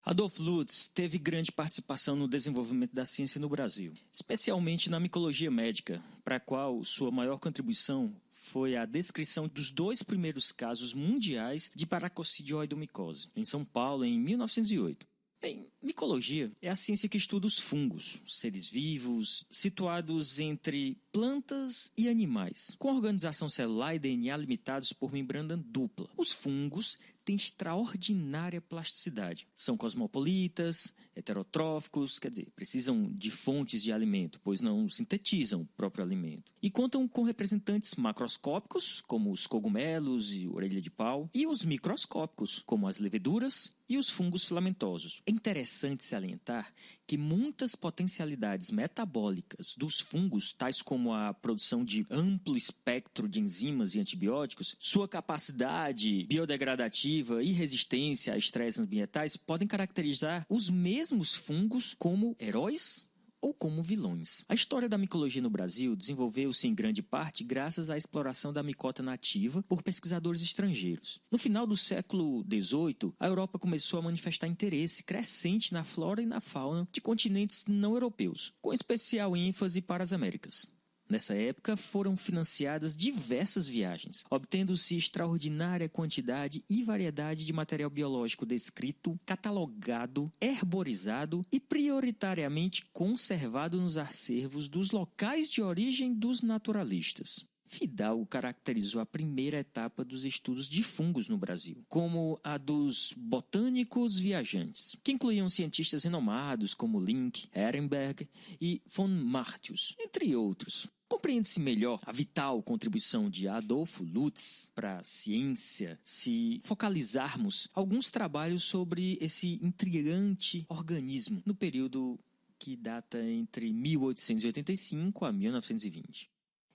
Adolf Lutz teve grande participação no desenvolvimento da ciência no Brasil, especialmente na micologia médica, para a qual sua maior contribuição foi a descrição dos 2 primeiros casos mundiais de paracocidioidomicose, em São Paulo, em 1908. Bem, micologia é a ciência que estuda os fungos, seres vivos, situados entre plantas e animais, com organização celular e DNA limitados por membrana dupla. Os fungos têm extraordinária plasticidade. São cosmopolitas, heterotróficos, quer dizer, precisam de fontes de alimento, pois não sintetizam o próprio alimento. E contam com representantes macroscópicos, como os cogumelos e orelha de pau, e os microscópicos, como as leveduras e os fungos filamentosos. É interessante salientar que muitas potencialidades metabólicas dos fungos, tais como a produção de amplo espectro de enzimas e antibióticos, sua capacidade biodegradativa e resistência a estresses ambientais podem caracterizar os mesmos fungos como heróis ou como vilões. A história da micologia no Brasil desenvolveu-se em grande parte graças à exploração da micota nativa por pesquisadores estrangeiros. No final do século XVIII, a Europa começou a manifestar interesse crescente na flora e na fauna de continentes não europeus, com especial ênfase para as Américas. Nessa época, foram financiadas diversas viagens, obtendo-se extraordinária quantidade e variedade de material biológico descrito, catalogado, herborizado e prioritariamente conservado nos acervos dos locais de origem dos naturalistas. Fidalgo caracterizou a primeira etapa dos estudos de fungos no Brasil, como a dos botânicos viajantes, que incluíam cientistas renomados como Link, Ehrenberg e von Martius, entre outros. Compreende-se melhor a vital contribuição de Adolf Lutz para a ciência se focalizarmos alguns trabalhos sobre esse intrigante organismo no período que data entre 1885 a 1920.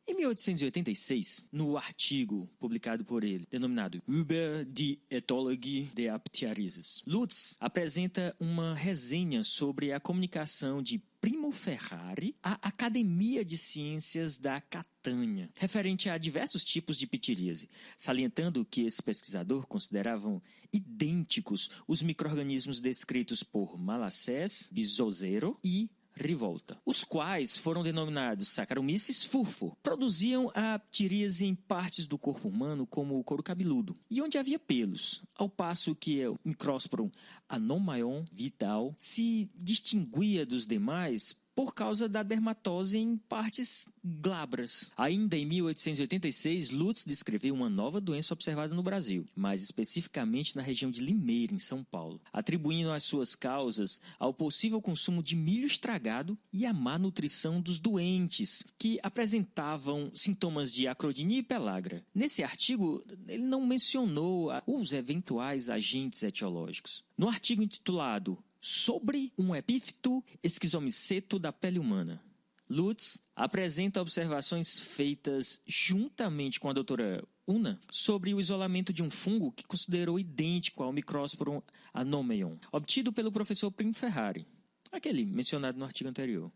Em 1886, no artigo publicado por ele, denominado Über die Ethologie der Ptiarises, Lutz apresenta uma resenha sobre a comunicação de Primo Ferrari à Academia de Ciências da Catânia, referente a diversos tipos de ptiríase, salientando que esse pesquisador consideravam idênticos os micro-organismos descritos por Malassez, Bizozero e Rivolta, os quais foram denominados Saccharomyces furfur. Produziam a ptiríase em partes do corpo humano, como o couro cabeludo, e onde havia pelos, ao passo que o Microsporum anomaion vital se distinguia dos demais por causa da dermatose em partes glabras. Ainda em 1886, Lutz descreveu uma nova doença observada no Brasil, mais especificamente na região de Limeira, em São Paulo, atribuindo as suas causas ao possível consumo de milho estragado e à má nutrição dos doentes, que apresentavam sintomas de acrodinia e pellagra. Nesse artigo, ele não mencionou os eventuais agentes etiológicos. No artigo intitulado Sobre um epífito esquizomiceto da pele humana, Lutz apresenta observações feitas juntamente com a doutora Una sobre o isolamento de um fungo que considerou idêntico ao Microsporum anomaion, obtido pelo professor Primo Ferrari, aquele mencionado no artigo anterior.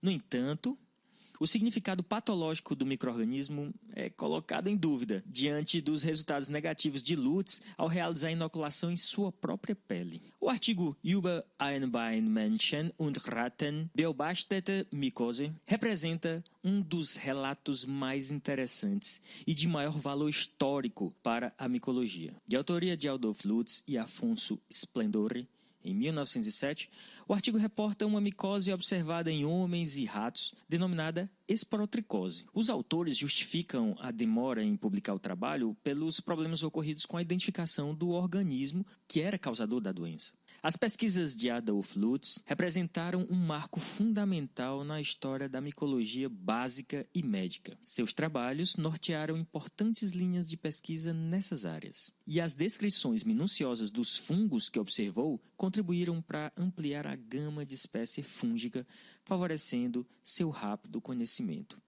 No entanto, o significado patológico do micro-organismo é colocado em dúvida diante dos resultados negativos de Lutz ao realizar a inoculação em sua própria pele. O artigo Über ein bei Menschen und Ratten beobachtete Mycose representa um dos relatos mais interessantes e de maior valor histórico para a micologia. De autoria de Adolf Lutz e Afonso Splendore, em 1907, o artigo reporta uma micose observada em homens e ratos, denominada esporotricose. Os autores justificam a demora em publicar o trabalho pelos problemas ocorridos com a identificação do organismo que era causador da doença. As pesquisas de Adolf Lutz representaram um marco fundamental na história da micologia básica e médica. Seus trabalhos nortearam importantes linhas de pesquisa nessas áreas. E as descrições minuciosas dos fungos que observou contribuíram para ampliar a gama de espécie fúngica, favorecendo seu rápido conhecimento,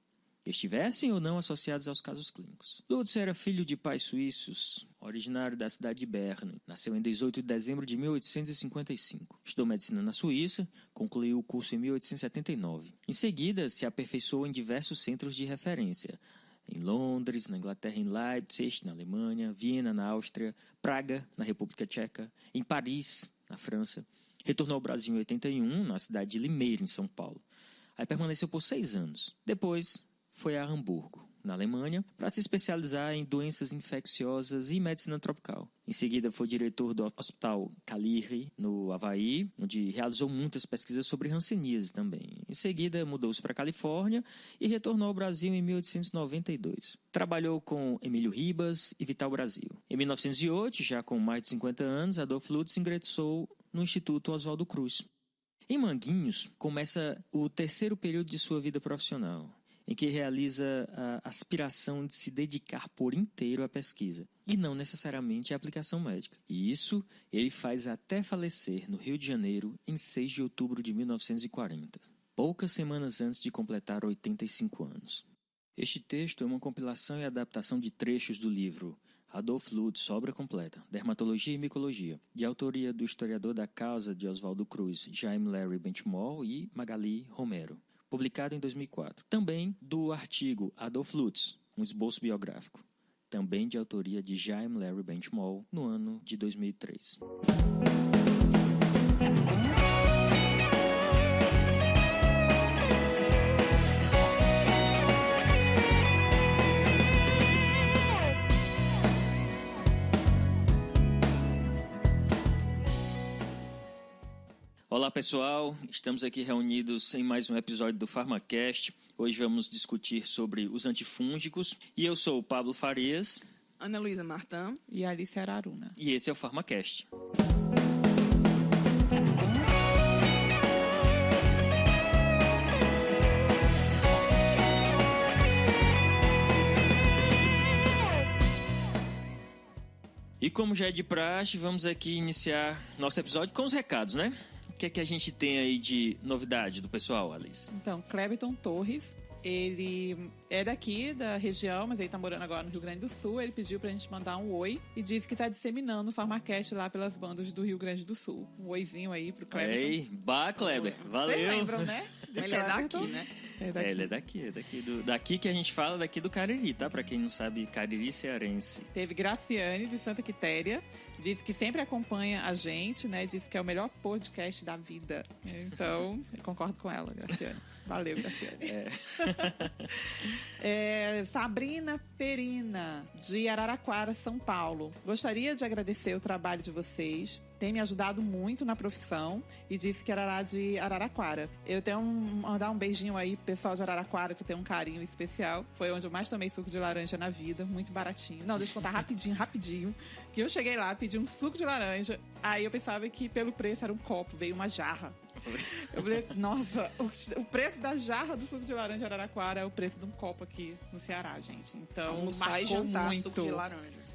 que estivessem ou não associados aos casos clínicos. Lutz era filho de pais suíços, originário da cidade de Berne. Nasceu em 18 de dezembro de 1855. Estudou medicina na Suíça, concluiu o curso em 1879. Em seguida, se aperfeiçoou em diversos centros de referência, em Londres, na Inglaterra, em Leipzig, na Alemanha, Viena, na Áustria, Praga, na República Tcheca, em Paris, na França. Retornou ao Brasil em 81, na cidade de Limeira, em São Paulo. Aí permaneceu por 6 anos. Depois foi a Hamburgo, na Alemanha, para se especializar em doenças infecciosas e medicina tropical. Em seguida, foi diretor do Hospital Caliri, no Havaí, onde realizou muitas pesquisas sobre hanseníase também. Em seguida, mudou-se para a Califórnia e retornou ao Brasil em 1892. Trabalhou com Emílio Ribas e Vital Brasil. Em 1908, já com mais de 50 anos, Adolf Lutz ingressou no Instituto Oswaldo Cruz. Em Manguinhos, começa o terceiro período de sua vida profissional, em que realiza a aspiração de se dedicar por inteiro à pesquisa, e não necessariamente à aplicação médica. E isso ele faz até falecer no Rio de Janeiro em 6 de outubro de 1940, poucas semanas antes de completar 85 anos. Este texto é uma compilação e adaptação de trechos do livro Adolf Lutz, obra completa, Dermatologia e Micologia, de autoria do historiador da causa de Oswaldo Cruz, Jaime Larry Benchimol e Magali Romero, publicado em 2004. Também do artigo Adolf Lutz, um esboço biográfico, também de autoria de Jaime Larry Benchimol, no ano de 2003. Olá pessoal, estamos aqui reunidos em mais um episódio do PharmaCast. Hoje vamos discutir sobre os antifúngicos e eu sou o Pablo Farias, Ana Luísa Martã e Alice Araruna. E esse é o PharmaCast. E como já é de praxe, vamos aqui iniciar nosso episódio com os recados, né? O que é que a gente tem aí de novidade do pessoal, Alice? Então, Cleberton Torres, ele é daqui da região, mas ele tá morando agora no Rio Grande do Sul. Ele pediu pra gente mandar um oi e disse que tá disseminando o PharmaCast lá pelas bandas do Rio Grande do Sul. Um oizinho aí pro Cleberton. Ei, bah, Kleber, valeu! Vocês lembram, né? Ele é daqui, né? Ele é daqui que a gente fala, daqui do Cariri, tá? Pra quem não sabe, Cariri cearense. Teve Graciane, de Santa Quitéria, disse que sempre acompanha a gente, né? Disse que é o melhor podcast da vida. Então, eu concordo com ela, Graciane. Valeu, Graciane. Sabrina Perina, de Araraquara, São Paulo. Gostaria de agradecer o trabalho de vocês. Tem me ajudado muito na profissão e disse que era lá de Araraquara. Eu tenho mandar um beijinho aí pro pessoal de Araraquara, que tem um carinho especial. Foi onde eu mais tomei suco de laranja na vida, muito baratinho. Não, deixa eu contar rapidinho. Que eu cheguei lá, pedi um suco de laranja, aí eu pensava que pelo preço era um copo, veio uma jarra. Eu falei, nossa, o preço da jarra do suco de laranja Araraquara é o preço de um copo aqui no Ceará, gente. Então, almoçar e jantar muito. Suco de laranja.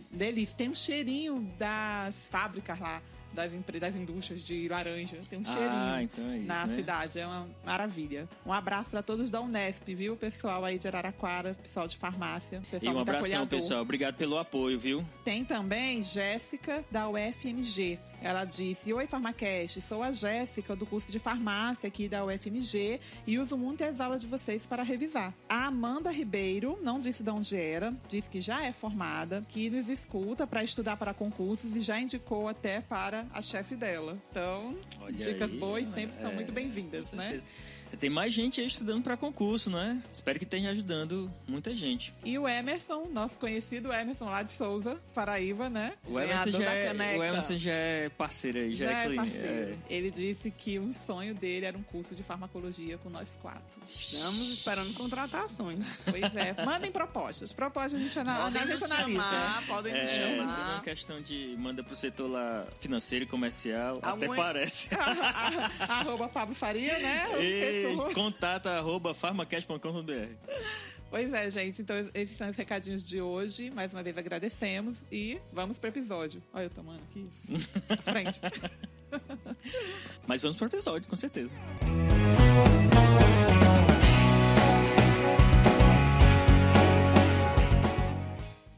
Delícia. Tem um cheirinho das fábricas lá, das indústrias de laranja. Tem um cheirinho então é isso, na né? cidade. É uma maravilha. Um abraço para todos da Unesp, viu? Pessoal aí de Araraquara, pessoal de farmácia. Pessoal E um abração, pessoal. Obrigado pelo apoio, viu? Tem também Jéssica, da UFMG. Ela disse: Oi, PharmaCast, sou a Jéssica do curso de farmácia aqui da UFMG e uso muito as aulas de vocês para revisar. A Amanda Ribeiro, não disse de onde era, disse que já é formada, que nos escuta para estudar para concursos e já indicou até para a chefe dela. Então, olha dicas aí, boas sempre são muito bem-vindas, né? Tem mais gente aí estudando para concurso, né? Espero que esteja ajudando muita gente. E o Emerson, nosso conhecido Emerson lá de Souza, Paraíba, né? O Emerson já é parceiro aí, já é cliente. Parceiro. Ele disse que o sonho dele era um curso de farmacologia com nós 4. Estamos esperando contratações. Pois é, mandem propostas. Propostas a gente analisa. Podem nos chamar. Tudo uma questão de manda pro setor lá financeiro e comercial, até parece. @ Pablo Faria, né? Contato@farmacast.com.br. Pois é, gente. Então, esses são os recadinhos de hoje. Mais uma vez agradecemos e vamos pro episódio. Olha eu tomando aqui. À frente. Mas vamos pro episódio, com certeza.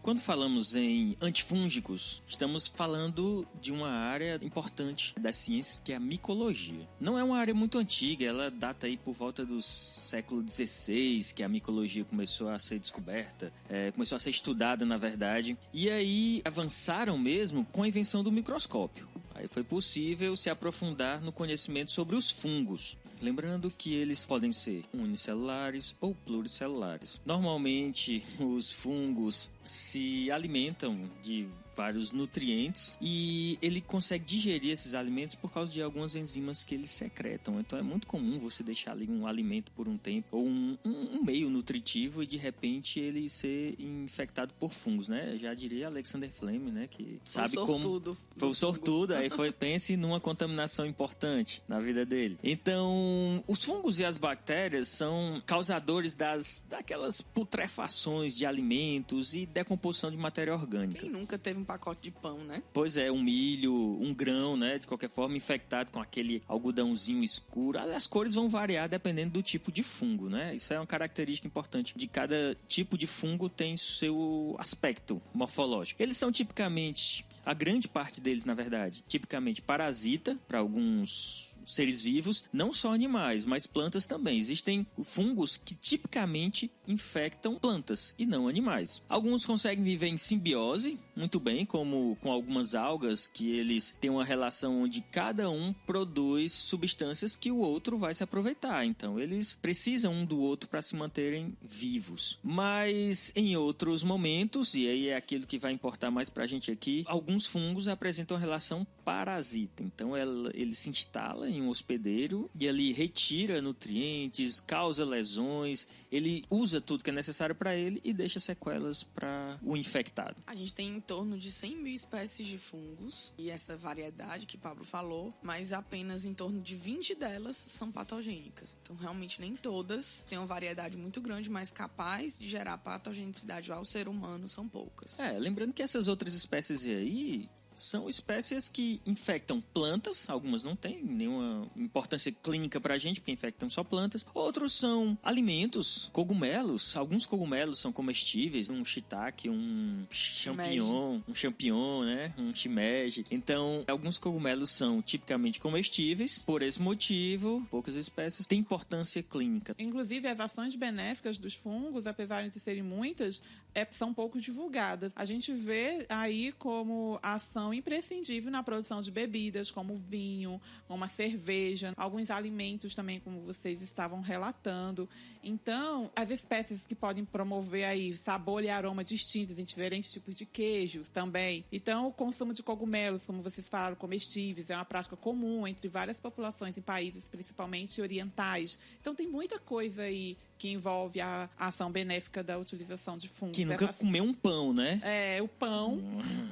Quando falamos em antifúngicos, estamos falando de uma área importante das ciências, que é a micologia. Não é uma área muito antiga, ela data aí por volta do século XVI, que a micologia começou a ser descoberta, começou a ser estudada, na verdade. E aí avançaram mesmo com a invenção do microscópio. Aí foi possível se aprofundar no conhecimento sobre os fungos. Lembrando que eles podem ser unicelulares ou pluricelulares. Normalmente, os fungos se alimentam de vários nutrientes e ele consegue digerir esses alimentos por causa de algumas enzimas que eles secretam. Então é muito comum você deixar ali um alimento por um tempo ou um meio nutritivo e de repente ele ser infectado por fungos, né? Já diria Alexander Fleming, né? Que sabe como... Foi o sortudo. Aí pense numa contaminação importante na vida dele. Então, os fungos e as bactérias são causadores daquelas putrefações de alimentos e decomposição de matéria orgânica. Quem nunca teve um pacote de pão, né? Pois é, um milho, um grão, né? De qualquer forma, infectado com aquele algodãozinho escuro. As cores vão variar dependendo do tipo de fungo, né? Isso é uma característica importante. De cada tipo de fungo tem seu aspecto morfológico. Eles são tipicamente, a grande parte deles, na verdade, tipicamente parasita para alguns seres vivos, não só animais, mas plantas também. Existem fungos que tipicamente infectam plantas e não animais. Alguns conseguem viver em simbiose, muito bem, como com algumas algas, que eles têm uma relação onde cada um produz substâncias que o outro vai se aproveitar. Então, eles precisam um do outro para se manterem vivos. Mas, em outros momentos, e aí é aquilo que vai importar mais para a gente aqui, alguns fungos apresentam uma relação parasita. Então, ele se instala em um hospedeiro e ali retira nutrientes, causa lesões, ele usa tudo que é necessário para ele e deixa sequelas para o infectado. A gente tem em torno de 100 mil espécies de fungos e essa variedade que Pablo falou, mas apenas em torno de 20 delas são patogênicas. Então, realmente, nem todas têm uma variedade muito grande, mas capaz de gerar patogenicidade ao ser humano são poucas. Lembrando que essas outras espécies aí são espécies que infectam plantas, algumas não têm nenhuma importância clínica pra gente, porque infectam só plantas. Outros são alimentos, cogumelos. Alguns cogumelos são comestíveis, um shiitake, um champignon, né? Um shimeji. Então, alguns cogumelos são tipicamente comestíveis. Por esse motivo, poucas espécies têm importância clínica. Inclusive, as ações benéficas dos fungos, apesar de serem muitas, são pouco divulgadas. A gente vê aí como ação imprescindível na produção de bebidas, como vinho, como a cerveja, alguns alimentos também, como vocês estavam relatando. Então, as espécies que podem promover aí sabor e aroma distintos em diferentes tipos de queijos também. Então, o consumo de cogumelos, como vocês falaram, comestíveis, é uma prática comum entre várias populações em países, principalmente orientais. Então, tem muita coisa aí que envolve a ação benéfica da utilização de fungos. Que nunca comeu um pão, né? O pão.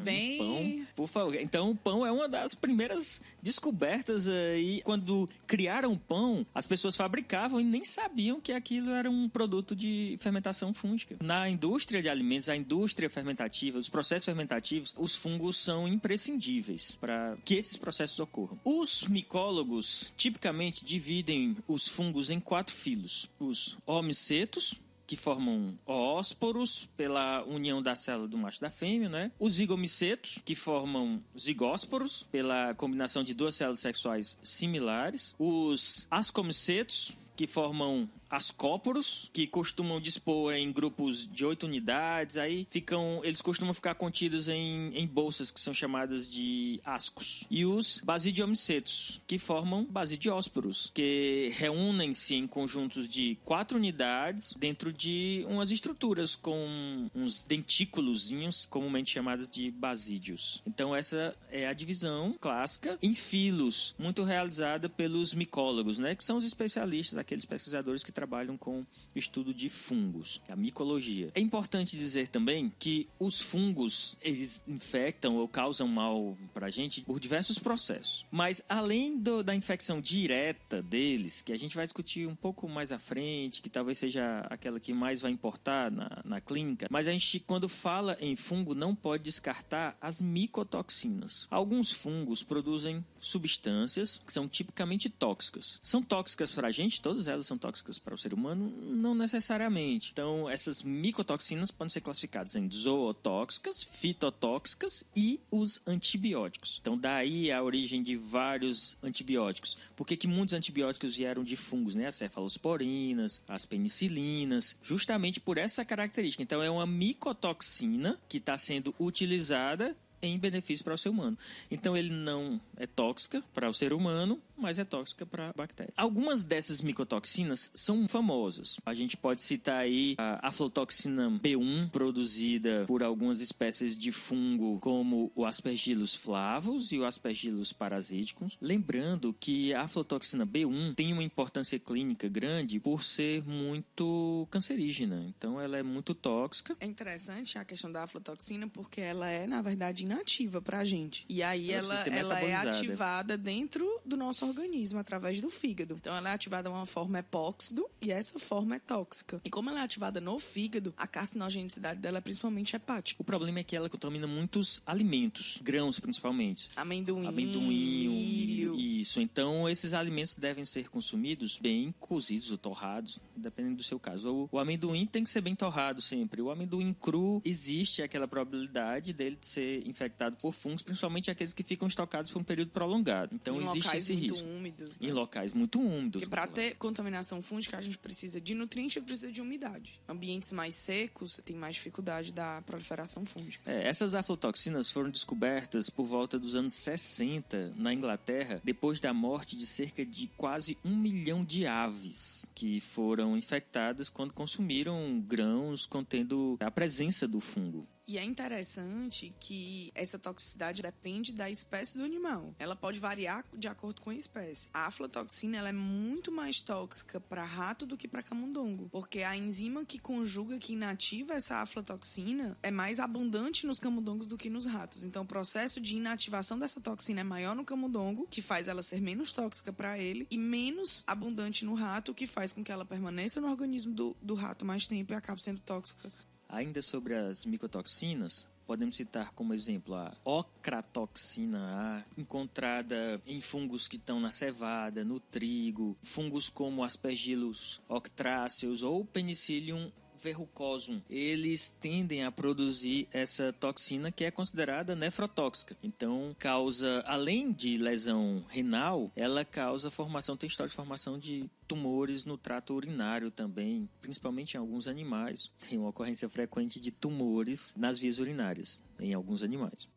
Bem... Pão, por favor. Então, o pão é uma das primeiras descobertas aí. Quando criaram o pão, as pessoas fabricavam e nem sabiam que aquilo era um produto de fermentação fúngica. Na indústria de alimentos, a indústria fermentativa, os processos fermentativos, os fungos são imprescindíveis para que esses processos ocorram. Os micólogos tipicamente dividem os fungos em 4 filos. Os homicetos, que formam oósporos pela união da célula do macho e da fêmea, né? Os zigomicetos, que formam zigósporos pela combinação de 2 células sexuais similares. Os ascomicetos, que formam ascóporos, que costumam dispor em grupos de 8 unidades, eles costumam ficar contidos em bolsas que são chamadas de ascos. E os basidiomicetos, que formam basidiósporos, que reúnem-se em conjuntos de 4 unidades dentro de umas estruturas com uns dentículozinhos, comumente chamadas de basídeos. Então essa é a divisão clássica em filos, muito realizada pelos micólogos, né, que são os especialistas, aqueles pesquisadores que trabalham com estudo de fungos, a micologia. É importante dizer também que os fungos, eles infectam ou causam mal pra gente por diversos processos. Mas além da infecção direta deles, que a gente vai discutir um pouco mais à frente, que talvez seja aquela que mais vai importar na clínica, mas a gente, quando fala em fungo, não pode descartar as micotoxinas. Alguns fungos produzem substâncias que são tipicamente tóxicas. São tóxicas pra gente, todas elas são tóxicas para o ser humano? Não necessariamente. Então, essas micotoxinas podem ser classificadas em zootóxicas, fitotóxicas e os antibióticos. Então, daí a origem de vários antibióticos. Por que muitos antibióticos vieram de fungos, né? As cefalosporinas, as penicilinas, justamente por essa característica. Então, é uma micotoxina que está sendo utilizada em benefício para o ser humano. Então, ele não é tóxica para o ser humano, mas é tóxica para a bactéria. Algumas dessas micotoxinas são famosas. A gente pode citar aí a aflatoxina B1, produzida por algumas espécies de fungo, como o Aspergillus flavus e o Aspergillus parasiticus. Lembrando que a aflatoxina B1 tem uma importância clínica grande por ser muito cancerígena. Então, ela é muito tóxica. É interessante a questão da aflatoxina, porque ela é, na verdade, inativa pra gente. E aí ela é ativada dentro do nosso organismo, através do fígado. Então, ela é ativada de uma forma epóxido e essa forma é tóxica. E como ela é ativada no fígado, a carcinogenicidade dela é principalmente hepática. O problema é que ela contamina muitos alimentos, grãos principalmente. Amendoim, milho. Isso. Então, esses alimentos devem ser consumidos bem cozidos ou torrados, dependendo do seu caso. O amendoim tem que ser bem torrado sempre. O amendoim cru, existe aquela probabilidade dele ser infectado por fungos, principalmente aqueles que ficam estocados por um período prolongado. Então, existe esse risco. Úmidos, né? Em locais muito úmidos. Porque para ter contaminação fúngica, a gente precisa de nutrientes e precisa de umidade. Ambientes mais secos tem mais dificuldade da proliferação fúngica. Essas aflatoxinas foram descobertas por volta dos anos 60 na Inglaterra, depois da morte de cerca de quase 1 milhão de aves que foram infectadas quando consumiram grãos contendo a presença do fungo. E é interessante que essa toxicidade depende da espécie do animal. Ela pode variar de acordo com a espécie. A aflatoxina ela é muito mais tóxica para rato do que para camundongo, porque a enzima que conjuga, que inativa essa aflatoxina é mais abundante nos camundongos do que nos ratos. Então, o processo de inativação dessa toxina é maior no camundongo, que faz ela ser menos tóxica para ele, e menos abundante no rato, que faz com que ela permaneça no organismo do rato mais tempo e acabe sendo tóxica. Ainda sobre as micotoxinas, podemos citar como exemplo a ocratoxina A, encontrada em fungos que estão na cevada, no trigo, fungos como Aspergillus octráceus ou Penicillium verrucosum. Eles tendem a produzir essa toxina que é considerada nefrotóxica. Então, causa, além de lesão renal, ela causa formação, tem história de formação de tumores no trato urinário também, principalmente em alguns animais. Tem uma ocorrência frequente de tumores nas vias urinárias em alguns animais.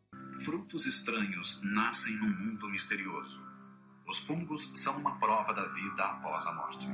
Frutos estranhos nascem num mundo misterioso. Os fungos são uma prova da vida após a morte.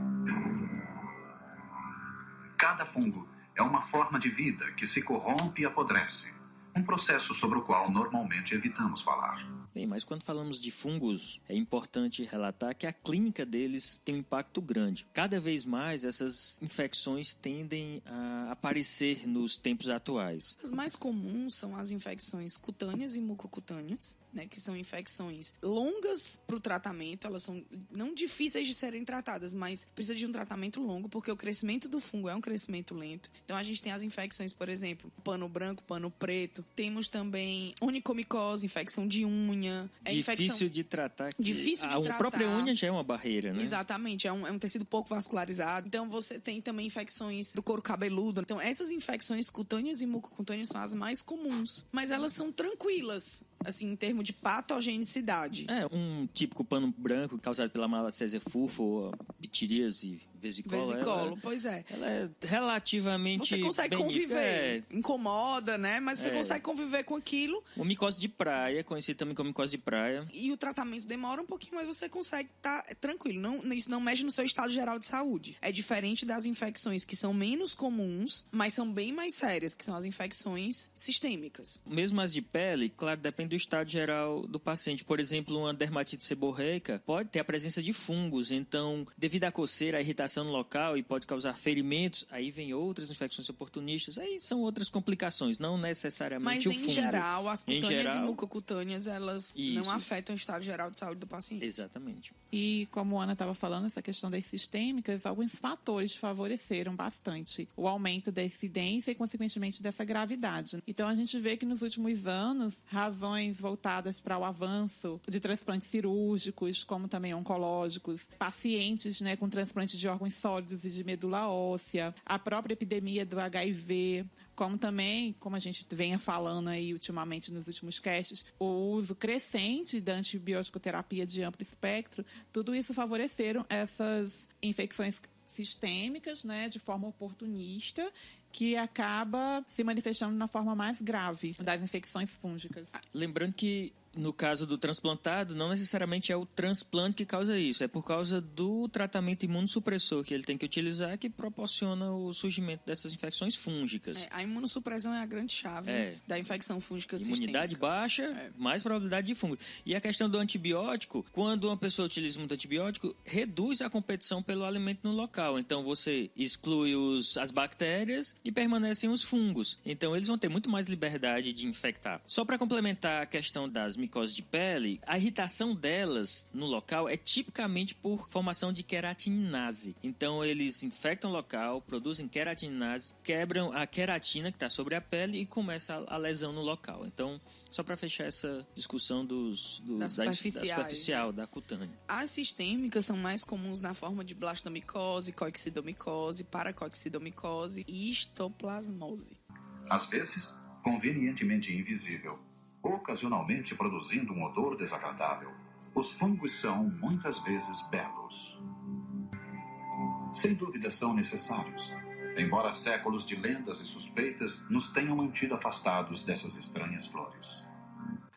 Cada fungo é uma forma de vida que se corrompe e apodrece. Um processo sobre o qual normalmente evitamos falar. Bem, mas quando falamos de fungos, é importante relatar que a clínica deles tem um impacto grande. Cada vez mais essas infecções tendem a aparecer nos tempos atuais. As mais comuns são as infecções cutâneas e mucocutâneas, né, que são infecções longas para o tratamento. Elas são não difíceis de serem tratadas, mas precisa de um tratamento longo, porque o crescimento do fungo é um crescimento lento. Então a gente tem as infecções, por exemplo, pano branco, pano preto. Temos também onicomicose, infecção de unha. Difícil de tratar. Difícil de tratar. A própria unha já é uma barreira, né? Exatamente, é um tecido pouco vascularizado. Então você tem também infecções do couro cabeludo. Então essas infecções cutâneas e mucocutâneas são as mais comuns. Mas elas são tranquilas, assim, em termos de patogenicidade. Um típico pano branco causado pela Malassezia fulva ou ptiríase vesicolo, pois é. Ela é relativamente você consegue benéfica, conviver. Incomoda, né? Mas você consegue conviver com aquilo. Uma micose de praia, conhecida também como micose de praia. E o tratamento demora um pouquinho, mas você consegue estar tranquilo. Isso não mexe no seu estado geral de saúde. É diferente das infecções que são menos comuns, mas são bem mais sérias, que são as infecções sistêmicas. Mesmo as de pele, claro, depende do estado geral do paciente. Por exemplo, uma dermatite seborreica pode ter a presença de fungos. Então, devido à coceira, à irritação no local e pode causar ferimentos, aí vem outras infecções oportunistas, aí são outras complicações, não necessariamente o fungo. Mas em geral, as cutâneas e mucocutâneas, elas isso. não afetam o estado geral de saúde do paciente. Exatamente. E como a Ana estava falando, essa questão das sistêmicas, alguns fatores favoreceram bastante o aumento da incidência e, consequentemente, dessa gravidade. Então, a gente vê que nos últimos anos, razões voltadas para o avanço de transplantes cirúrgicos, como também oncológicos, pacientes, né, com transplante de órgãos sólidos e de medula óssea, a própria epidemia do HIV, como também, como a gente venha falando aí ultimamente nos últimos casts, o uso crescente da antibiótico-terapia de amplo espectro, tudo isso favoreceram essas infecções sistêmicas, né, de forma oportunista que acaba se manifestando na forma mais grave das infecções fúngicas. Lembrando que no caso do transplantado, não necessariamente é o transplante que causa isso, é por causa do tratamento imunossupressor que ele tem que utilizar que proporciona o surgimento dessas infecções fúngicas. A imunossupressão é a grande chave da infecção fúngica sistêmica. Imunidade baixa, mais probabilidade de fungo. E a questão do antibiótico, quando uma pessoa utiliza muito antibiótico, reduz a competição pelo alimento no local. Então você exclui as bactérias e permanecem os fungos. Então eles vão ter muito mais liberdade de infectar. Só para complementar a questão das micoses de pele, a irritação delas no local é tipicamente por formação de queratinase. Então eles infectam o local, produzem queratinase, quebram a queratina que está sobre a pele e começa a lesão no local. Então, só para fechar essa discussão da superficial, da cutânea. As sistêmicas são mais comuns na forma de blastomicose, coxidomicose, paracoxidomicose e histoplasmose. Às vezes, convenientemente invisível, ocasionalmente produzindo um odor desagradável, os fungos são, muitas vezes, belos. Sem dúvida são necessários, embora séculos de lendas e suspeitas nos tenham mantido afastados dessas estranhas flores.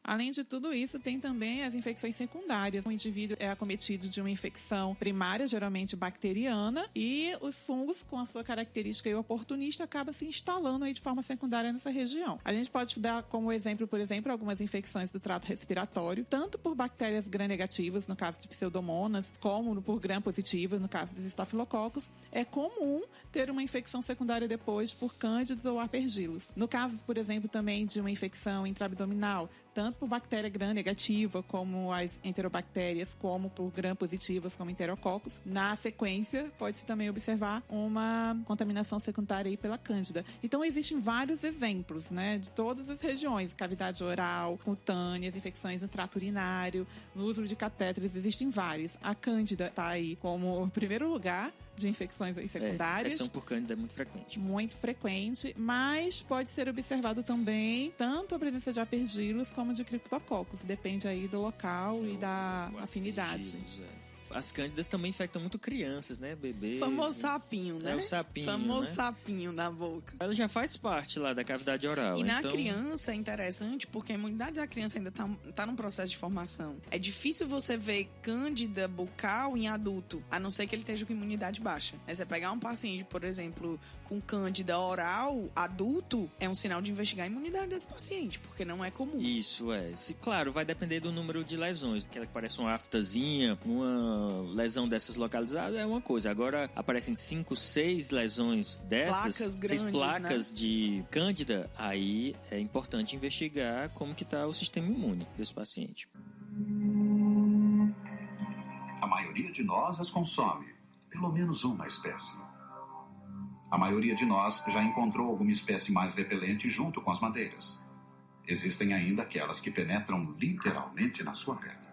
Além de tudo isso, tem também as infecções secundárias. O indivíduo é acometido de uma infecção primária, geralmente bacteriana, e os fungos, com a sua característica oportunista, acabam se instalando aí de forma secundária nessa região. A gente pode dar como exemplo, por exemplo, algumas infecções do trato respiratório, tanto por bactérias gram-negativas, no caso de pseudomonas, como por gram-positivas, no caso dos estafilococos. É comum ter uma infecção secundária depois por cândidos ou aspergilos. No caso, por exemplo, também de uma infecção intraabdominal, tanto por bactéria gram-negativa, como as enterobactérias, como por gram-positivas, como enterococos. Na sequência, pode-se também observar uma contaminação secundária aí pela cândida. Então, existem vários exemplos, né, de todas as regiões, cavidade oral, cutâneas, infecções no trato urinário, no uso de catéteres, existem vários. A cândida está aí como primeiro lugar de infecções secundárias. A infecção por cândida é muito frequente. Muito frequente, mas pode ser observado também tanto a presença de aspergilos como de criptococcus. Depende aí do local e da afinidade. As cândidas também infectam muito crianças, né? Bebês. Famoso sapinho, né? É o sapinho, famoso né? sapinho na boca. Ela já faz parte lá da cavidade oral. E na criança é interessante porque a imunidade da criança ainda tá num processo de formação. É difícil você ver cândida bucal em adulto, a não ser que ele esteja com imunidade baixa. Mas você pegar um paciente, por exemplo, com cândida oral adulto, é um sinal de investigar a imunidade desse paciente, porque não é comum. Isso, claro, vai depender do número de lesões. Aquela que parece uma aftazinha, uma lesão dessas localizadas é uma coisa. Agora aparecem 5, 6 lesões dessas, placas grandes, 6 placas, né, de cândida, aí é importante investigar como que está o sistema imune desse paciente. A maioria de nós as consome, pelo menos uma espécie. A maioria de nós já encontrou alguma espécie mais repelente junto com as madeiras. Existem ainda aquelas que penetram literalmente na sua pele.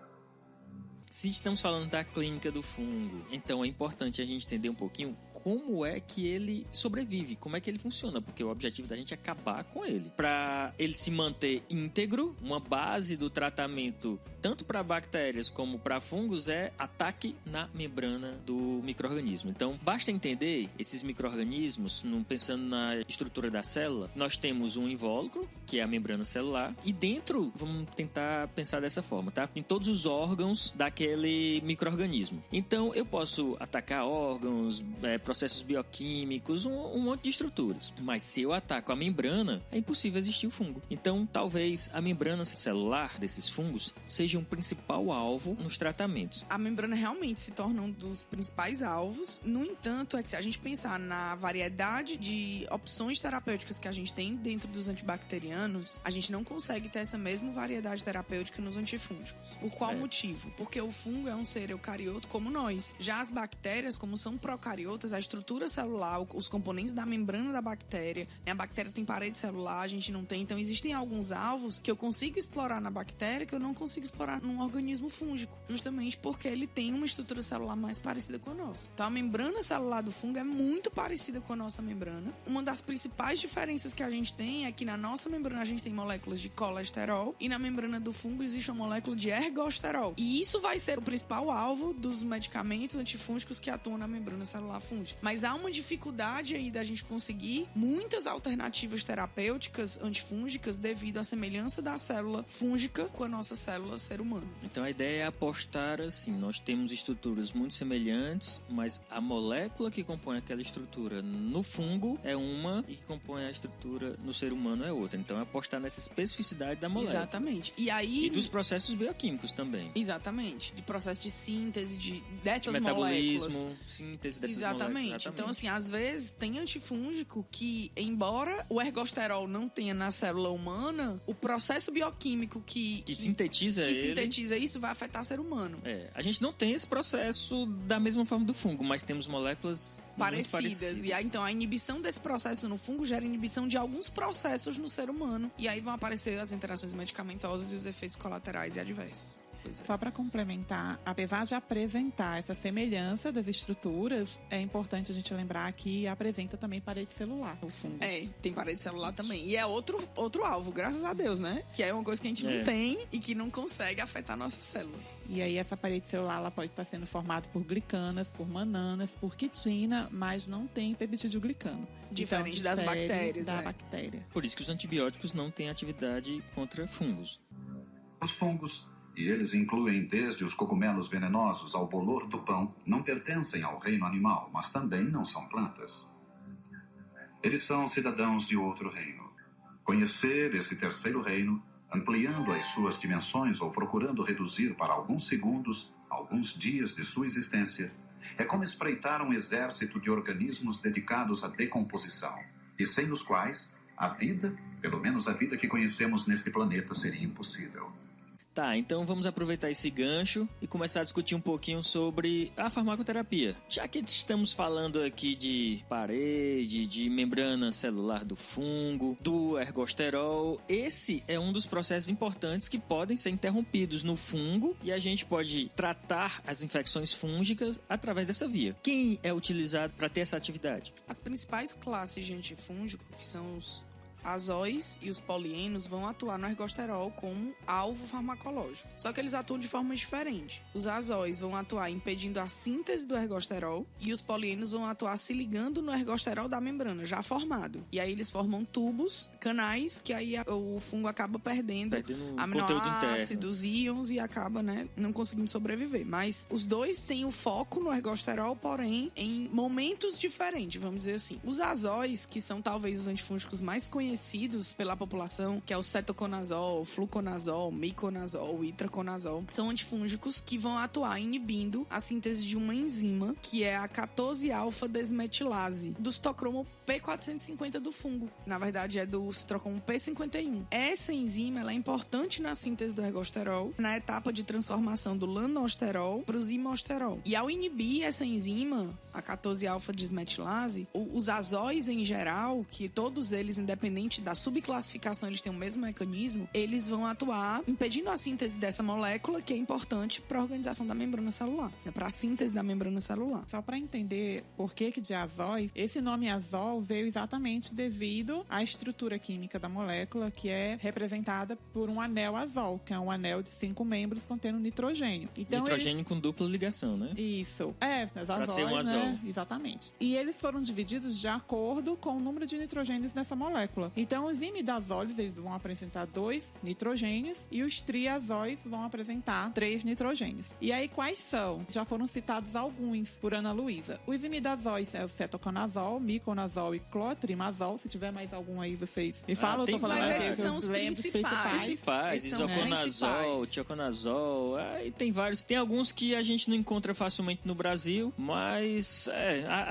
Se estamos falando da clínica do fungo, então é importante a gente entender um pouquinho como é que ele sobrevive, como é que ele funciona, porque o objetivo da gente é acabar com ele. Para ele se manter íntegro, uma base do tratamento, tanto para bactérias como para fungos, é ataque na membrana do micro-organismo. Então, basta entender esses micro-organismos, pensando na estrutura da célula, nós temos um invólucro, que é a membrana celular, e dentro, vamos tentar pensar dessa forma, tá? Tem todos os órgãos daquele micro-organismo. Então, eu posso atacar órgãos, processos bioquímicos, um monte de estruturas. Mas se eu ataco a membrana, é impossível existir o fungo. Então, talvez a membrana celular desses fungos seja um principal alvo nos tratamentos. A membrana realmente se torna um dos principais alvos. No entanto, é que se a gente pensar na variedade de opções terapêuticas que a gente tem dentro dos antibacterianos, a gente não consegue ter essa mesma variedade terapêutica nos antifúngicos. Por qual motivo? Porque o fungo é um ser eucarioto como nós. Já as bactérias, como são procariotas, a estrutura celular, os componentes da membrana da bactéria, né? A bactéria tem parede celular, a gente não tem. Então, existem alguns alvos que eu consigo explorar na bactéria que eu não consigo explorar num organismo fúngico, justamente porque ele tem uma estrutura celular mais parecida com a nossa. Então, a membrana celular do fungo é muito parecida com a nossa membrana. Uma das principais diferenças que a gente tem é que na nossa membrana a gente tem moléculas de colesterol e na membrana do fungo existe uma molécula de ergosterol. E isso vai ser o principal alvo dos medicamentos antifúngicos que atuam na membrana celular fúngica. saúde. Mas há uma dificuldade aí da gente conseguir muitas alternativas terapêuticas antifúngicas devido à semelhança da célula fúngica com a nossa célula ser humano. Então a ideia é apostar assim, nós temos estruturas muito semelhantes, mas a molécula que compõe aquela estrutura no fungo é uma e que compõe a estrutura no ser humano é outra. Então é apostar nessa especificidade da molécula. Exatamente. E dos processos bioquímicos também. Exatamente. De processo de síntese dessas metabolismo, moléculas. síntese dessas Exatamente. moléculas. Então, assim, às vezes tem antifúngico que, embora o ergosterol não tenha na célula humana, o processo bioquímico que sintetiza isso vai afetar o ser humano. A gente não tem esse processo da mesma forma do fungo, mas temos moléculas parecidas. E aí, então, a inibição desse processo no fungo gera inibição de alguns processos no ser humano. E aí vão aparecer as interações medicamentosas e os efeitos colaterais e adversos. Só para complementar, apesar de apresentar essa semelhança das estruturas, é importante a gente lembrar que apresenta também parede celular, o fungo. Tem parede celular também. E é outro alvo, graças a Deus, né? Que é uma coisa que a gente não tem e que não consegue afetar nossas células. E aí essa parede celular ela pode estar sendo formada por glicanas, por mananas, por quitina, mas não tem peptidoglicano. Diferente então, das bactérias. Da bactéria. Por isso que os antibióticos não têm atividade contra fungos. Os fungos, e eles incluem desde os cogumelos venenosos ao bolor do pão, não pertencem ao reino animal, mas também não são plantas. Eles são cidadãos de outro reino. Conhecer esse terceiro reino, ampliando as suas dimensões ou procurando reduzir para alguns segundos, alguns dias de sua existência, é como espreitar um exército de organismos dedicados à decomposição, e sem os quais a vida, pelo menos a vida que conhecemos neste planeta, seria impossível. Tá, então vamos aproveitar esse gancho e começar a discutir um pouquinho sobre a farmacoterapia. Já que estamos falando aqui de parede, de membrana celular do fungo, do ergosterol, esse é um dos processos importantes que podem ser interrompidos no fungo e a gente pode tratar as infecções fúngicas através dessa via. Quem é utilizado para ter essa atividade? As principais classes de antifúngico, que são os azóis e os polienos, vão atuar no ergosterol como alvo farmacológico. Só que eles atuam de forma diferente. Os azóis vão atuar impedindo a síntese do ergosterol e os polienos vão atuar se ligando no ergosterol da membrana, já formado. E aí eles formam tubos, canais, que aí o fungo acaba perdendo aminoácidos, íons e acaba, não conseguindo sobreviver. Mas os dois têm o foco no ergosterol, porém em momentos diferentes, vamos dizer assim. Os azóis, que são talvez os antifúngicos mais conhecidos pela população, que é o cetoconazol, fluconazol, miconazol, itraconazol, são antifúngicos que vão atuar inibindo a síntese de uma enzima, que é a 14-alfa-desmetilase, do citocromo P450 do fungo. Na verdade, é do citocromo P51. Essa enzima ela é importante na síntese do ergosterol, na etapa de transformação do lanosterol para o imosterol. E ao inibir essa enzima, a 14-alfa-desmetilase, os azóis em geral, que todos eles, independente da subclassificação, eles têm o mesmo mecanismo, eles vão atuar impedindo a síntese dessa molécula, que é importante para a organização da membrana celular, para a síntese da membrana celular. Só para entender por que de azóis, esse nome azol veio exatamente devido à estrutura química da molécula, que é representada por um anel azol, que é um anel de 5 membros contendo nitrogênio. Então, nitrogênio com dupla ligação, né? Isso. As azóis, ser um azol. Exatamente. E eles foram divididos de acordo com o número de nitrogênios nessa molécula. Então, os imidazóis, eles vão apresentar 2 nitrogênios e os triazóis vão apresentar 3 nitrogênios. E aí, quais são? Já foram citados alguns por Ana Luísa. Os imidazóis é o cetoconazol, miconazol e clotrimazol. Se tiver mais algum aí, vocês me falam. Eu tô falando mas esses são os principais. Isoconazol, tioconazol, e tem vários. Tem alguns que a gente não encontra facilmente no Brasil, mas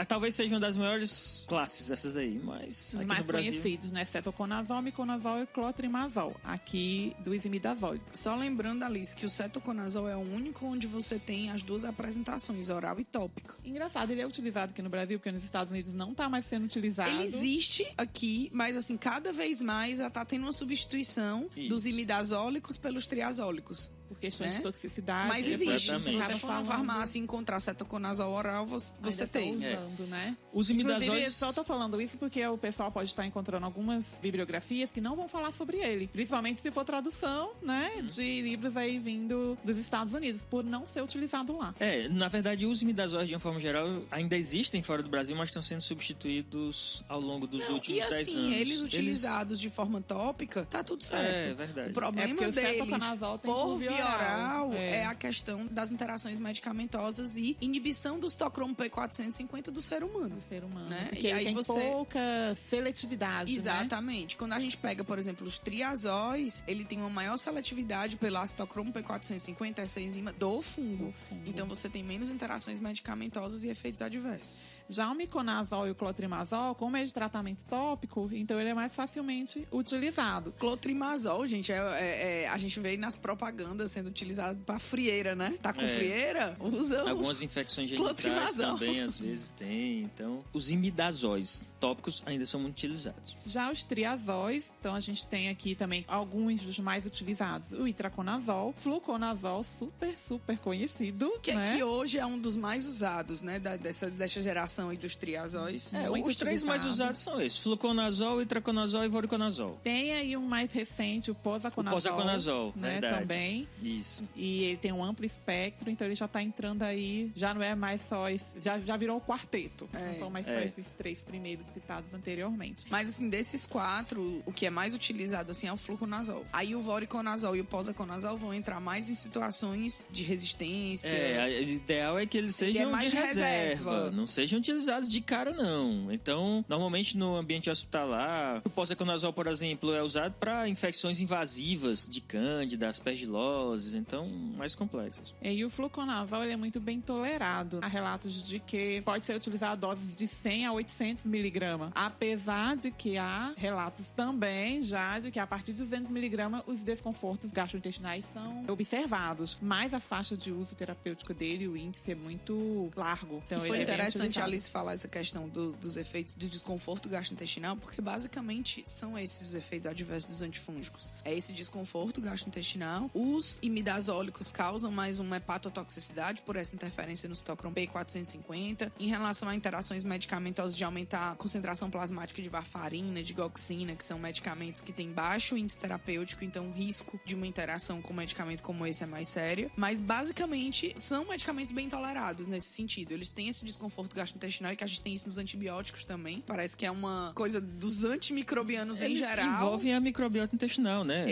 talvez sejam das maiores classes essas daí, mas aqui mais no Brasil... conhecidos, né? Cetoconazol, miconazol e clotrimazol, aqui do imidazol. Só lembrando, Alice, que o cetoconazol é o único onde você tem as duas apresentações, oral e tópica. Engraçado, ele é utilizado aqui no Brasil, porque nos Estados Unidos não tá mais sendo utilizado. Ele existe aqui, mas assim, cada vez mais tá tendo uma substituição dos imidazólicos pelos triazólicos. questões né? de toxicidade. Mas existe. Se Exatamente. você for na farmácia e encontrar cetoconazol oral, você tem. Usando, né? Os Inclusive, imidazóis... só tô falando isso porque o pessoal pode estar encontrando algumas bibliografias que não vão falar sobre ele. Principalmente se for tradução, né? De livros aí vindo dos Estados Unidos, por não ser utilizado lá. Na verdade, os imidazóis, de uma forma geral, ainda existem fora do Brasil, mas estão sendo substituídos ao longo dos últimos 10 anos. Eles utilizados de forma tópica, tá tudo certo. É verdade. O problema porque o deles, cetoconazol tem por por via via oral, oral. é a questão das interações medicamentosas e inibição do citocromo P450 do ser humano. Do ser humano. Né? Porque E ele aí tem pouca seletividade, né? Exatamente. Quando a gente pega, por exemplo, os triazóis, ele tem uma maior seletividade pelo acetocromo P450, essa enzima do fungo. Então você tem menos interações medicamentosas e efeitos adversos. Já o miconazol e o clotrimazol, como é de tratamento tópico, então ele é mais facilmente utilizado. Clotrimazol, gente, a gente vê nas propagandas sendo utilizado para frieira, né? Tá com É. frieira? Usa Algumas infecções genitais Clotrimazol. também, às vezes, tem. Então, os imidazóis tópicos ainda são muito utilizados. Já os triazóis, então a gente tem aqui também alguns dos mais utilizados. O itraconazol, fluconazol, super conhecido, né? que hoje é um dos mais usados, né? Dessa geração aí dos triazóis. Muito os três mais utilizado. usados são esses: fluconazol, itraconazol e voriconazol. Tem aí um mais recente, o posaconazol. O posaconazol, né, verdade. também. Isso. E ele tem um amplo espectro, então ele já tá entrando aí, já não é mais só já virou o quarteto. Não são mais só esses três primeiros citados anteriormente. Mas, assim, desses quatro, o que é mais utilizado, assim, é o fluconazol. Aí o voriconazol e o posaconazol vão entrar mais em situações de resistência. O ideal é que eles sejam mais de reserva. reserva. Não sejam utilizados de cara, não. Então, normalmente no ambiente hospitalar, o posaconazol, por exemplo, é usado para infecções invasivas de cândida, aspergiloses, então mais complexas. E o fluconazol ele é muito bem tolerado. Há relatos de que pode ser utilizado doses de 100 a 800 miligramas. Apesar de que há relatos também já de que a partir de 200 miligramas os desconfortos gastrointestinais são observados. Mas a faixa de uso terapêutico dele, o índice é muito largo. Então, E foi ele é bem interessante a utilizado. Alice falar essa questão dos efeitos do desconforto gastrointestinal, porque basicamente são esses os efeitos adversos dos antifúngicos. É esse desconforto gastrointestinal. Os imidazólicos causam mais uma hepatotoxicidade por essa interferência no citocromo P450. Em relação a interações medicamentosas de aumentar a concentração plasmática de varfarina, de goxina, que são medicamentos que têm baixo índice terapêutico, então o risco de uma interação com um medicamento como esse é mais sério. Mas basicamente são medicamentos bem tolerados nesse sentido. Eles têm esse desconforto gastrointestinal e que a gente tem isso nos antibióticos também. Parece que é uma coisa dos antimicrobianos em Eles geral. envolvem a microbiota intestinal, né?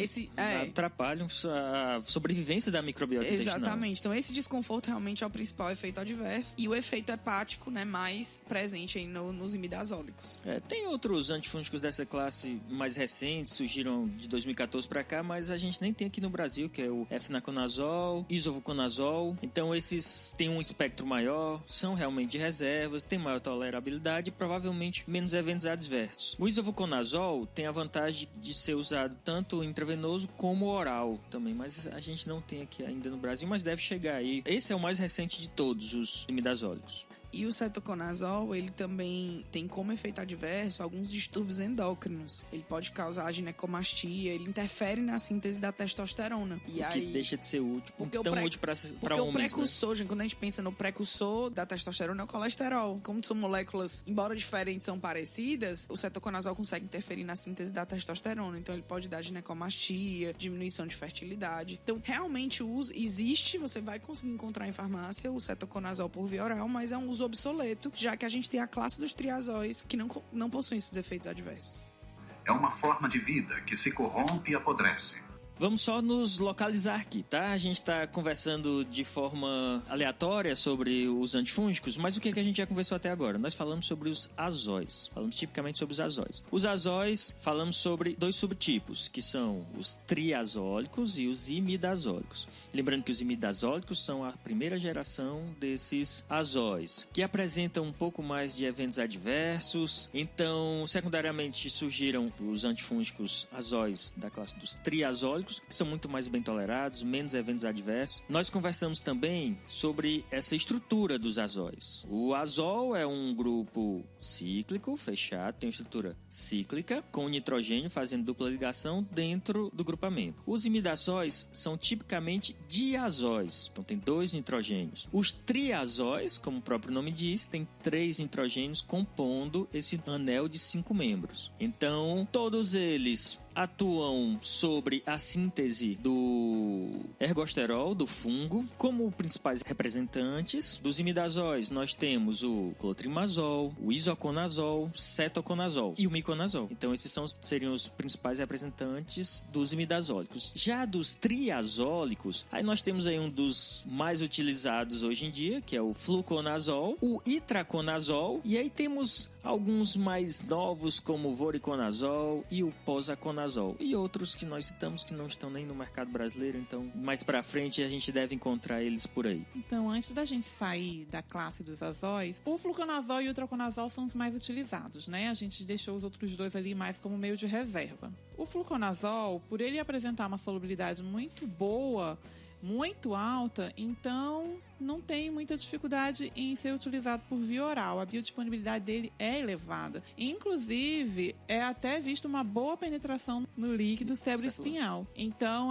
Atrapalham a sobrevivência da microbiota intestinal. Exatamente. Então esse desconforto realmente é o principal efeito adverso. E o efeito hepático, né, mais presente aí nos imidazólicos. Tem outros antifúngicos dessa classe mais recentes, surgiram de 2014 para cá, mas a gente nem tem aqui no Brasil, que é o efnaconazol, isovuconazol. Então esses têm um espectro maior, são realmente de reservas, têm maior tolerabilidade e provavelmente menos eventos adversos. O isovuconazol tem a vantagem de ser usado tanto intravenoso como oral também, mas a gente não tem aqui ainda no Brasil, mas deve chegar aí. Esse é o mais recente de todos os imidazólicos. E o cetoconazol, ele também tem como efeito adverso alguns distúrbios endócrinos. Ele pode causar ginecomastia, ele interfere na síntese da testosterona. E o que deixa de ser útil, porque tão útil para porque homens. O precursor, gente, quando a gente pensa no precursor da testosterona, é o colesterol. Como são moléculas, embora diferentes, são parecidas, o cetoconazol consegue interferir na síntese da testosterona. Então ele pode dar ginecomastia, diminuição de fertilidade. Então, realmente o uso existe, você vai conseguir encontrar em farmácia o cetoconazol por via oral, mas é um uso obsoleto, já que a gente tem a classe dos triazóis que não possuem esses efeitos adversos. É uma forma de vida que se corrompe e apodrece. Vamos só nos localizar aqui, tá? A gente tá conversando de forma aleatória sobre os antifúngicos, mas o que a gente já conversou até agora? Nós falamos sobre os azóis, falamos tipicamente sobre os azóis. Os azóis, falamos sobre dois subtipos, que são os triazólicos e os imidazólicos. Lembrando que os imidazólicos são a primeira geração desses azóis, que apresentam um pouco mais de eventos adversos. Então, secundariamente, surgiram os antifúngicos azóis da classe dos triazólicos, fúngicos, que são muito mais bem tolerados, menos eventos adversos. Nós conversamos também sobre essa estrutura dos azóis. O azol é um grupo cíclico, fechado, tem uma estrutura cíclica, com nitrogênio fazendo dupla ligação dentro do grupamento. Os imidazóis são tipicamente diazóis, então tem 2 nitrogênios. Os triazóis, como o próprio nome diz, tem 3 nitrogênios compondo esse anel de 5 membros. Então, todos eles atuam sobre a síntese do ergosterol, do fungo. Como principais representantes dos imidazóis, nós temos o clotrimazol, o isoconazol, cetoconazol e o miconazol. Então, esses seriam os principais representantes dos imidazólicos. Já dos triazólicos, aí nós temos aí um dos mais utilizados hoje em dia, que é o fluconazol, o itraconazol, e aí temos alguns mais novos como o voriconazol e o posaconazol, e outros que nós citamos que não estão nem no mercado brasileiro, então mais pra frente a gente deve encontrar eles por aí. Então, antes da gente sair da classe dos azóis, o fluconazol e o itraconazol são os mais utilizados, né? A gente deixou os outros 2 ali mais como meio de reserva. O fluconazol, por ele apresentar uma solubilidade muito boa, muito alta, então não tem muita dificuldade em ser utilizado por via oral. A biodisponibilidade dele é elevada. Inclusive, é até visto uma boa penetração no líquido cerebroespinhal. Então,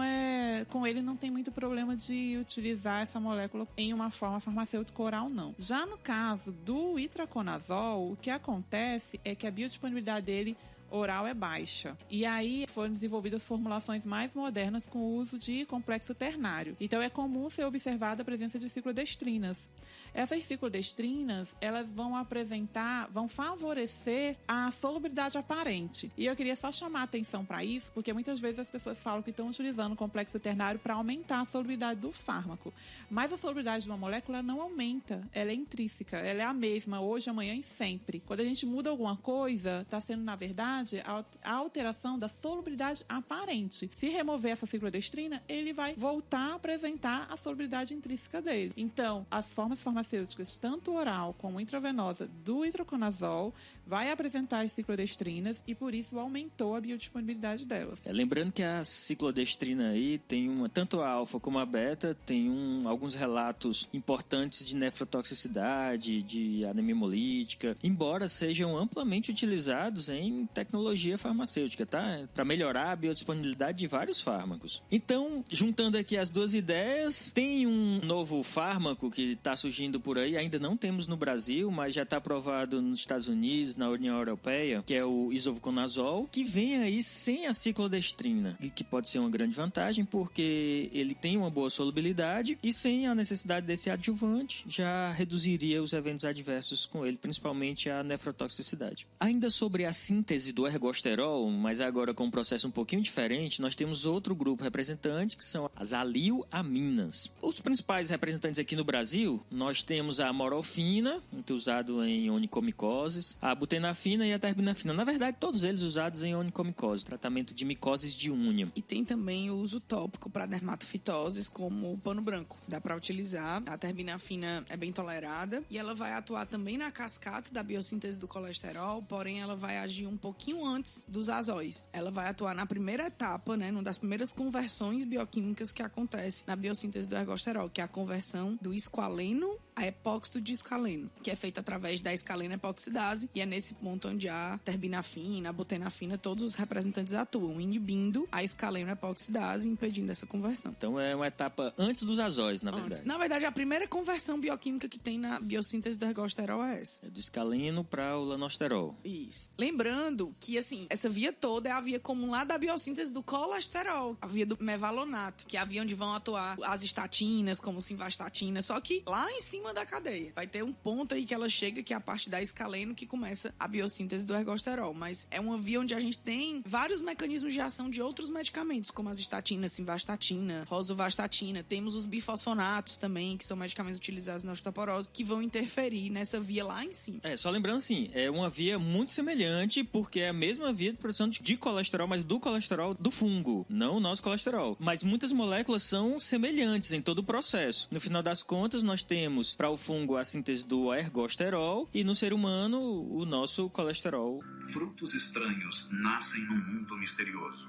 com ele não tem muito problema de utilizar essa molécula em uma forma farmacêutica oral, não. Já no caso do itraconazol, o que acontece é que a biodisponibilidade dele oral é baixa. E aí foram desenvolvidas formulações mais modernas com o uso de complexo ternário. Então é comum ser observada a presença de ciclodestrinas. Essas ciclodestrinas, elas vão favorecer a solubilidade aparente. E eu queria só chamar a atenção para isso, porque muitas vezes as pessoas falam que estão utilizando o complexo ternário para aumentar a solubilidade do fármaco. Mas a solubilidade de uma molécula não aumenta, ela é intrínseca, ela é a mesma hoje, amanhã e sempre. Quando a gente muda alguma coisa, está sendo, na verdade, a alteração da solubilidade aparente. Se remover essa ciclodestrina, ele vai voltar a apresentar a solubilidade intrínseca dele. Então, as formas farmacêuticas, tanto oral como intravenosa, do itraconazol, vai apresentar as ciclodestrinas e, por isso, aumentou a biodisponibilidade delas. Lembrando que a ciclodestrina aí tem tanto a alfa como a beta, tem alguns relatos importantes de nefrotoxicidade, de anemia hemolítica, embora sejam amplamente utilizados em tecnologia farmacêutica, tá? Para melhorar a biodisponibilidade de vários fármacos. Então, juntando aqui as 2 ideias, tem um novo fármaco que está surgindo por aí, ainda não temos no Brasil, mas já está aprovado nos Estados Unidos, na União Europeia, que é o isoconazol, que vem aí sem a ciclodestrina, e que pode ser uma grande vantagem, porque ele tem uma boa solubilidade e sem a necessidade desse adjuvante, já reduziria os eventos adversos com ele, principalmente a nefrotoxicidade. Ainda sobre a síntese do ergosterol, mas agora com um processo um pouquinho diferente, nós temos outro grupo representante, que são as alioaminas. Os principais representantes aqui no Brasil, nós temos a morofina, muito usado em onicomicoses, a butenafina e a terbinafina. Na verdade, todos eles usados em onicomicose, tratamento de micoses de unha. E tem também o uso tópico para dermatofitoses, como o pano branco. Dá para utilizar. A terbinafina é bem tolerada e ela vai atuar também na cascata da biossíntese do colesterol, porém ela vai agir um pouquinho antes dos azóis. Ela vai atuar na primeira etapa, né, numa das primeiras conversões bioquímicas que acontece na biossíntese do ergosterol, que é a conversão do esqualeno a epóxido de escaleno, que é feita através da escaleno epoxidase, e é nesse ponto onde a terbinafina, a butenafina, todos os representantes atuam, inibindo a escaleno epoxidase, impedindo essa conversão. Então é uma etapa antes dos azóis, na verdade. Na verdade, a primeira conversão bioquímica que tem na biossíntese do ergosterol é essa. É do escaleno para o lanosterol. Isso. Lembrando que, assim, essa via toda é a via comum lá da biossíntese do colesterol, a via do mevalonato, que é a via onde vão atuar as estatinas, como simvastatina, só que lá em cima da cadeia. Vai ter um ponto aí que ela chega, que é a parte da escaleno, que começa a biossíntese do ergosterol. Mas é uma via onde a gente tem vários mecanismos de ação de outros medicamentos, como as estatinas, simvastatina, rosuvastatina. Temos os bifosfonatos também, que são medicamentos utilizados na osteoporose, que vão interferir nessa via lá em cima. Só lembrando assim, é uma via muito semelhante, porque é a mesma via de produção de colesterol, mas do colesterol do fungo, não o nosso colesterol. Mas muitas moléculas são semelhantes em todo o processo. No final das contas, nós temos para o fungo a síntese do ergosterol e no ser humano o nosso colesterol. Frutos estranhos nascem num mundo misterioso.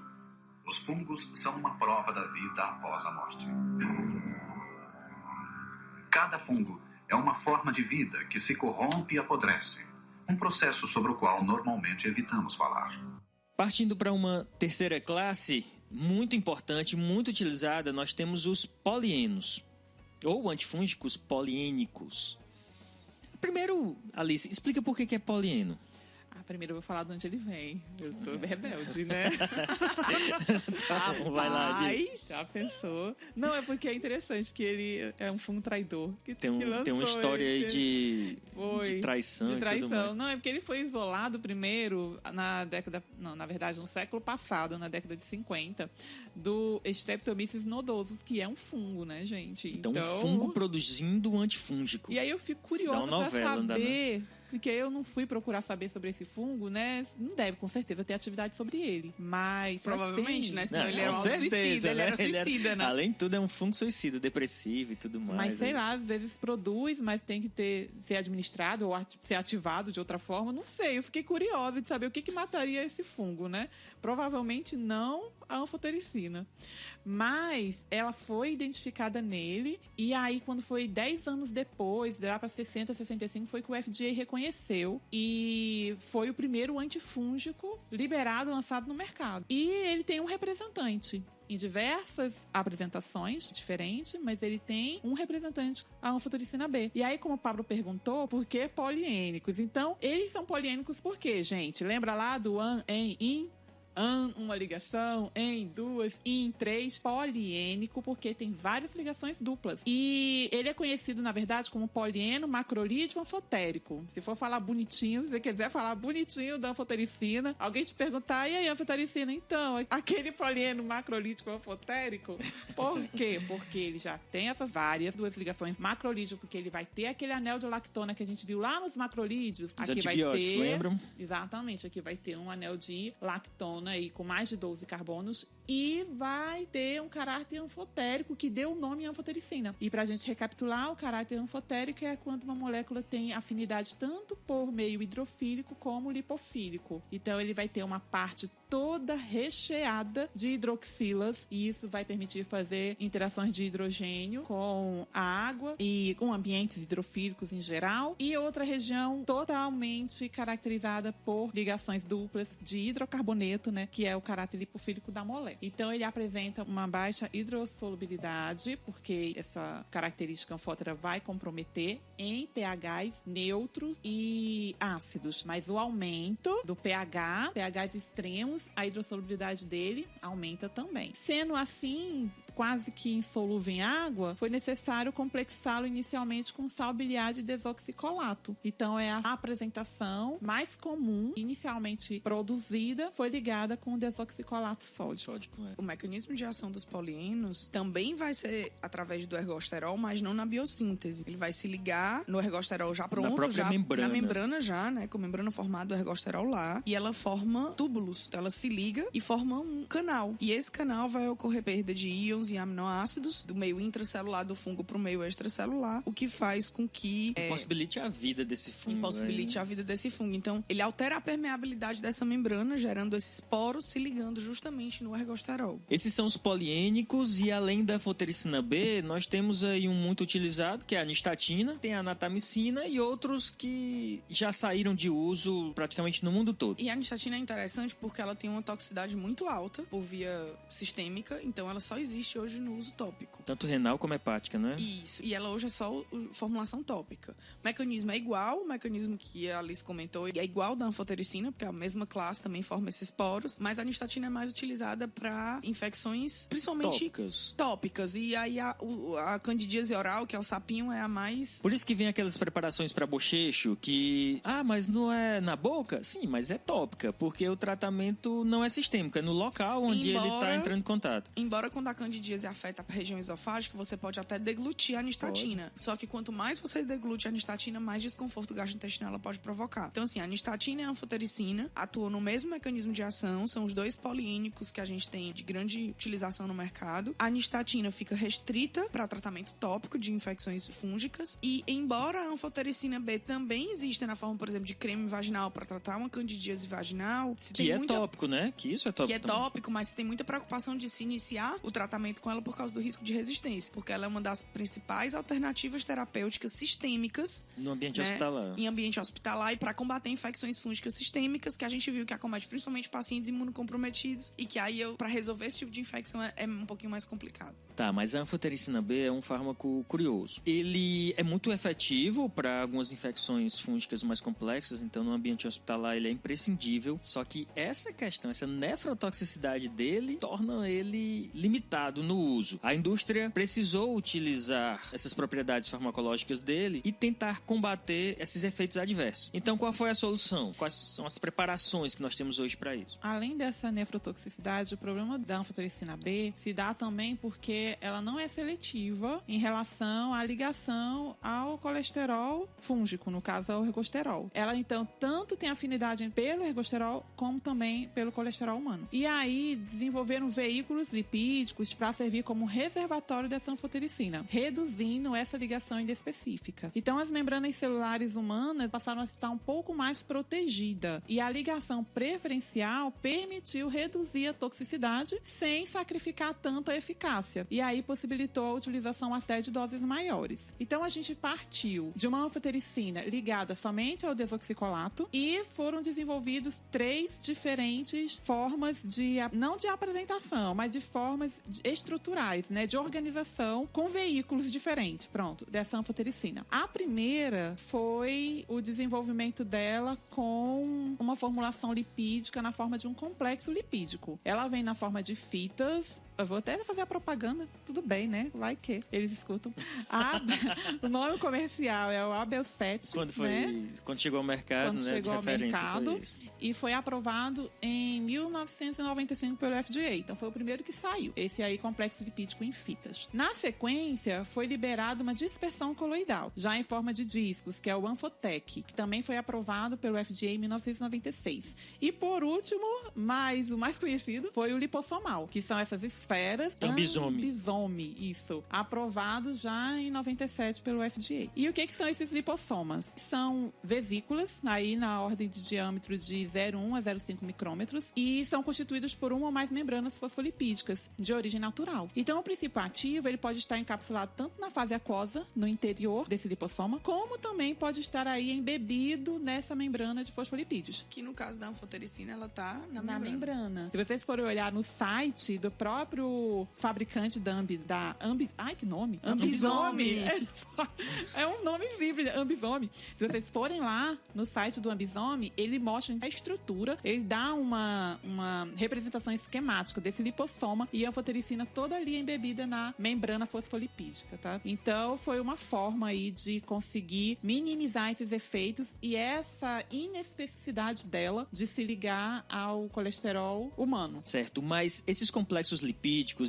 Os fungos são uma prova da vida após a morte. Cada fungo é uma forma de vida que se corrompe e apodrece, um processo sobre o qual normalmente evitamos falar. Partindo para uma terceira classe, muito importante, muito utilizada, nós temos os polienos, ou antifúngicos poliênicos. Primeiro, Alice, explica por que é polieno. Primeiro eu vou falar de onde ele vem. Eu tô rebelde, né? Tá bom, vai lá, diz. Já pensou? Não, é porque é interessante que ele é um fungo traidor. Tem uma história aí de traição e tudo mais. Não, é porque ele foi isolado primeiro na verdade, no século passado, na década de 50, do Streptomyces nodosus, que é um fungo, né, gente? Então um fungo produzindo um antifúngico. E aí eu fico curiosa pra saber... Porque eu não fui procurar saber sobre esse fungo, né? Não deve, com certeza, ter atividade sobre ele. Mas... Provavelmente, né? Senão ele era um suicida. Ele era suicida, né? Além de tudo, é um fungo suicida, depressivo e tudo mais. Mas, sei lá, às vezes produz, mas tem que ser administrado ou ser ativado de outra forma. Não sei, eu fiquei curiosa de saber o que mataria esse fungo, né? Provavelmente não a anfotericina. Mas ela foi identificada nele, e aí quando foi 10 anos depois, lá para 60, 65, foi que o FDA reconheceu e foi o primeiro antifúngico liberado, lançado no mercado. E ele tem um representante em diversas apresentações diferentes, mas ele tem um representante, a anfotericina B. E aí, como o Pablo perguntou, por que poliênicos? Então, eles são poliênicos por quê, gente? Lembra lá do an, en, in? Uma ligação, em duas, em três, poliênico, porque tem várias ligações duplas. E ele é conhecido, na verdade, como polieno macrolídeo anfotérico. Se for falar bonitinho, se você quiser falar bonitinho da anfotericina, alguém te perguntar, e aí, anfotericina? Então, aquele polieno macrolítico anfotérico, por quê? Porque ele já tem essas várias duas ligações macrolídeo, porque ele vai ter aquele anel de lactona que a gente viu lá nos macrolídeos. Os antibióticos, lembram? Exatamente, aqui vai ter um anel de lactona aí com mais de 12 carbonos e vai ter um caráter anfotérico que deu o nome anfotericina. E pra gente recapitular, o caráter anfotérico é quando uma molécula tem afinidade tanto por meio hidrofílico como lipofílico. Então ele vai ter uma parte toda recheada de hidroxilas e isso vai permitir fazer interações de hidrogênio com a água e com ambientes hidrofílicos em geral, e outra região totalmente caracterizada por ligações duplas de hidrocarboneto, né, que é o caráter lipofílico da molécula. Então ele apresenta uma baixa hidrossolubilidade, porque essa característica anfótera vai comprometer em pHs neutros e ácidos, mas o aumento do pHs extremos, a hidrossolubilidade dele aumenta também. Sendo assim, quase que insolúvel em água, foi necessário complexá-lo inicialmente com sal biliar de desoxicolato. Então, é a apresentação mais comum, inicialmente produzida, foi ligada com o desoxicolato sódico. O mecanismo de ação dos polienos também vai ser através do ergosterol, mas não na biossíntese. Ele vai se ligar no ergosterol já pronto, na própria membrana. Na membrana já, né, com a membrana formada do ergosterol lá, e ela forma túbulos. Então, ela se liga e forma um canal. E esse canal vai ocorrer perda de íons e aminoácidos do meio intracelular do fungo para o meio extracelular, o que faz com que impossibilite a vida desse fungo. Impossibilite a vida desse fungo. Então, ele altera a permeabilidade dessa membrana, gerando esses poros se ligando justamente no ergosterol. Esses são os poliênicos, e além da anfotericina B, nós temos aí um muito utilizado, que é a nistatina, tem a natamicina e outros que já saíram de uso praticamente no mundo todo. E a nistatina é interessante porque ela tem uma toxicidade muito alta por via sistêmica, então ela só existe hoje no uso tópico. Tanto renal como hepática, né? Isso. E ela hoje é só formulação tópica. O mecanismo é igual, o mecanismo que a Alice comentou é igual da anfotericina, porque a mesma classe também forma esses poros, mas a nistatina é mais utilizada para infecções, principalmente tópicas. E aí a candidíase oral, que é o sapinho, é a mais... Por isso que vem aquelas preparações para bochecho que... mas não é na boca? Sim, mas é tópica, porque o tratamento não é sistêmico, é no local onde ele está entrando em contato. Embora quando a candidíase candidíase afeta a região esofágica, você pode até deglutir a anistatina. Só que quanto mais você deglute a anistatina, mais desconforto gastrointestinal ela pode provocar. Então, assim, a anistatina e a anfotericina atuam no mesmo mecanismo de ação, são os dois poliínicos que a gente tem de grande utilização no mercado. A anistatina fica restrita para tratamento tópico de infecções fúngicas e, embora a anfotericina B também exista na forma, por exemplo, de creme vaginal para tratar uma candidíase vaginal... Que é tópico, né? Que isso é tópico. Que é tópico, mas tem muita preocupação de se iniciar o tratamento com ela por causa do risco de resistência, porque ela é uma das principais alternativas terapêuticas sistêmicas no ambiente hospitalar. Em ambiente hospitalar e para combater infecções fúngicas sistêmicas que a gente viu que acomete principalmente pacientes imunocomprometidos e que aí para resolver esse tipo de infecção é um pouquinho mais complicado. Tá, mas a anfotericina B é um fármaco curioso. Ele é muito efetivo para algumas infecções fúngicas mais complexas, então no ambiente hospitalar ele é imprescindível, só que essa questão, essa nefrotoxicidade dele torna ele limitado no uso. A indústria precisou utilizar essas propriedades farmacológicas dele e tentar combater esses efeitos adversos. Então qual foi a solução? Quais são as preparações que nós temos hoje para isso? Além dessa nefrotoxicidade, o problema da anfotericina B se dá também porque ela não é seletiva em relação à ligação ao colesterol fúngico, no caso ao ergosterol. Ela então tanto tem afinidade pelo ergosterol como também pelo colesterol humano. E aí desenvolveram veículos lipídicos para servir como reservatório dessa anfotericina, reduzindo essa ligação inespecífica. Então as membranas celulares humanas passaram a estar um pouco mais protegida e a ligação preferencial permitiu reduzir a toxicidade sem sacrificar tanta eficácia. E aí possibilitou a utilização até de doses maiores. Então a gente partiu de uma anfotericina ligada somente ao desoxicolato e foram desenvolvidos 3 diferentes formas de, não de apresentação, mas de formas estruturais, né, de organização com veículos diferentes, pronto, dessa anfotericina. A primeira foi o desenvolvimento dela com uma formulação lipídica na forma de um complexo lipídico. Ela vem na forma de fitas. Eu vou até fazer a propaganda, tudo bem, né? Vai que eles escutam. O nome comercial é o Abelset, Quando chegou ao mercado, quando né? Chegou ao mercado, foi isso. E foi aprovado em 1995 pelo FDA. Então foi o primeiro que saiu. Esse aí, complexo lipídico em fitas. Na sequência, foi liberado uma dispersão coloidal, já em forma de discos, que é o Anfotec, que também foi aprovado pelo FDA em 1996. E por último, o mais conhecido, foi o lipossomal, que são essas esferas. Ambisome, isso. Aprovado já em 97 pelo FDA. E o que são esses lipossomas? São vesículas, aí na ordem de diâmetro de 0,1 a 0,5 micrômetros, e são constituídos por uma ou mais membranas fosfolipídicas, de origem natural. Então, o princípio ativo, ele pode estar encapsulado tanto na fase aquosa, no interior desse lipossoma, como também pode estar aí embebido nessa membrana de fosfolipídios. Que no caso da anfotericina, ela tá na membrana. Se vocês forem olhar no site do próprio fabricante ai, que nome? Ambisome. É um nome simples, Ambisome. Se vocês forem lá no site do Ambisome, ele mostra a estrutura, ele dá uma representação esquemática desse lipossoma e a anfotericina toda ali embebida na membrana fosfolipídica, tá? Então, foi uma forma aí de conseguir minimizar esses efeitos e essa inespecificidade dela de se ligar ao colesterol humano. Certo, mas esses complexos lipídicos,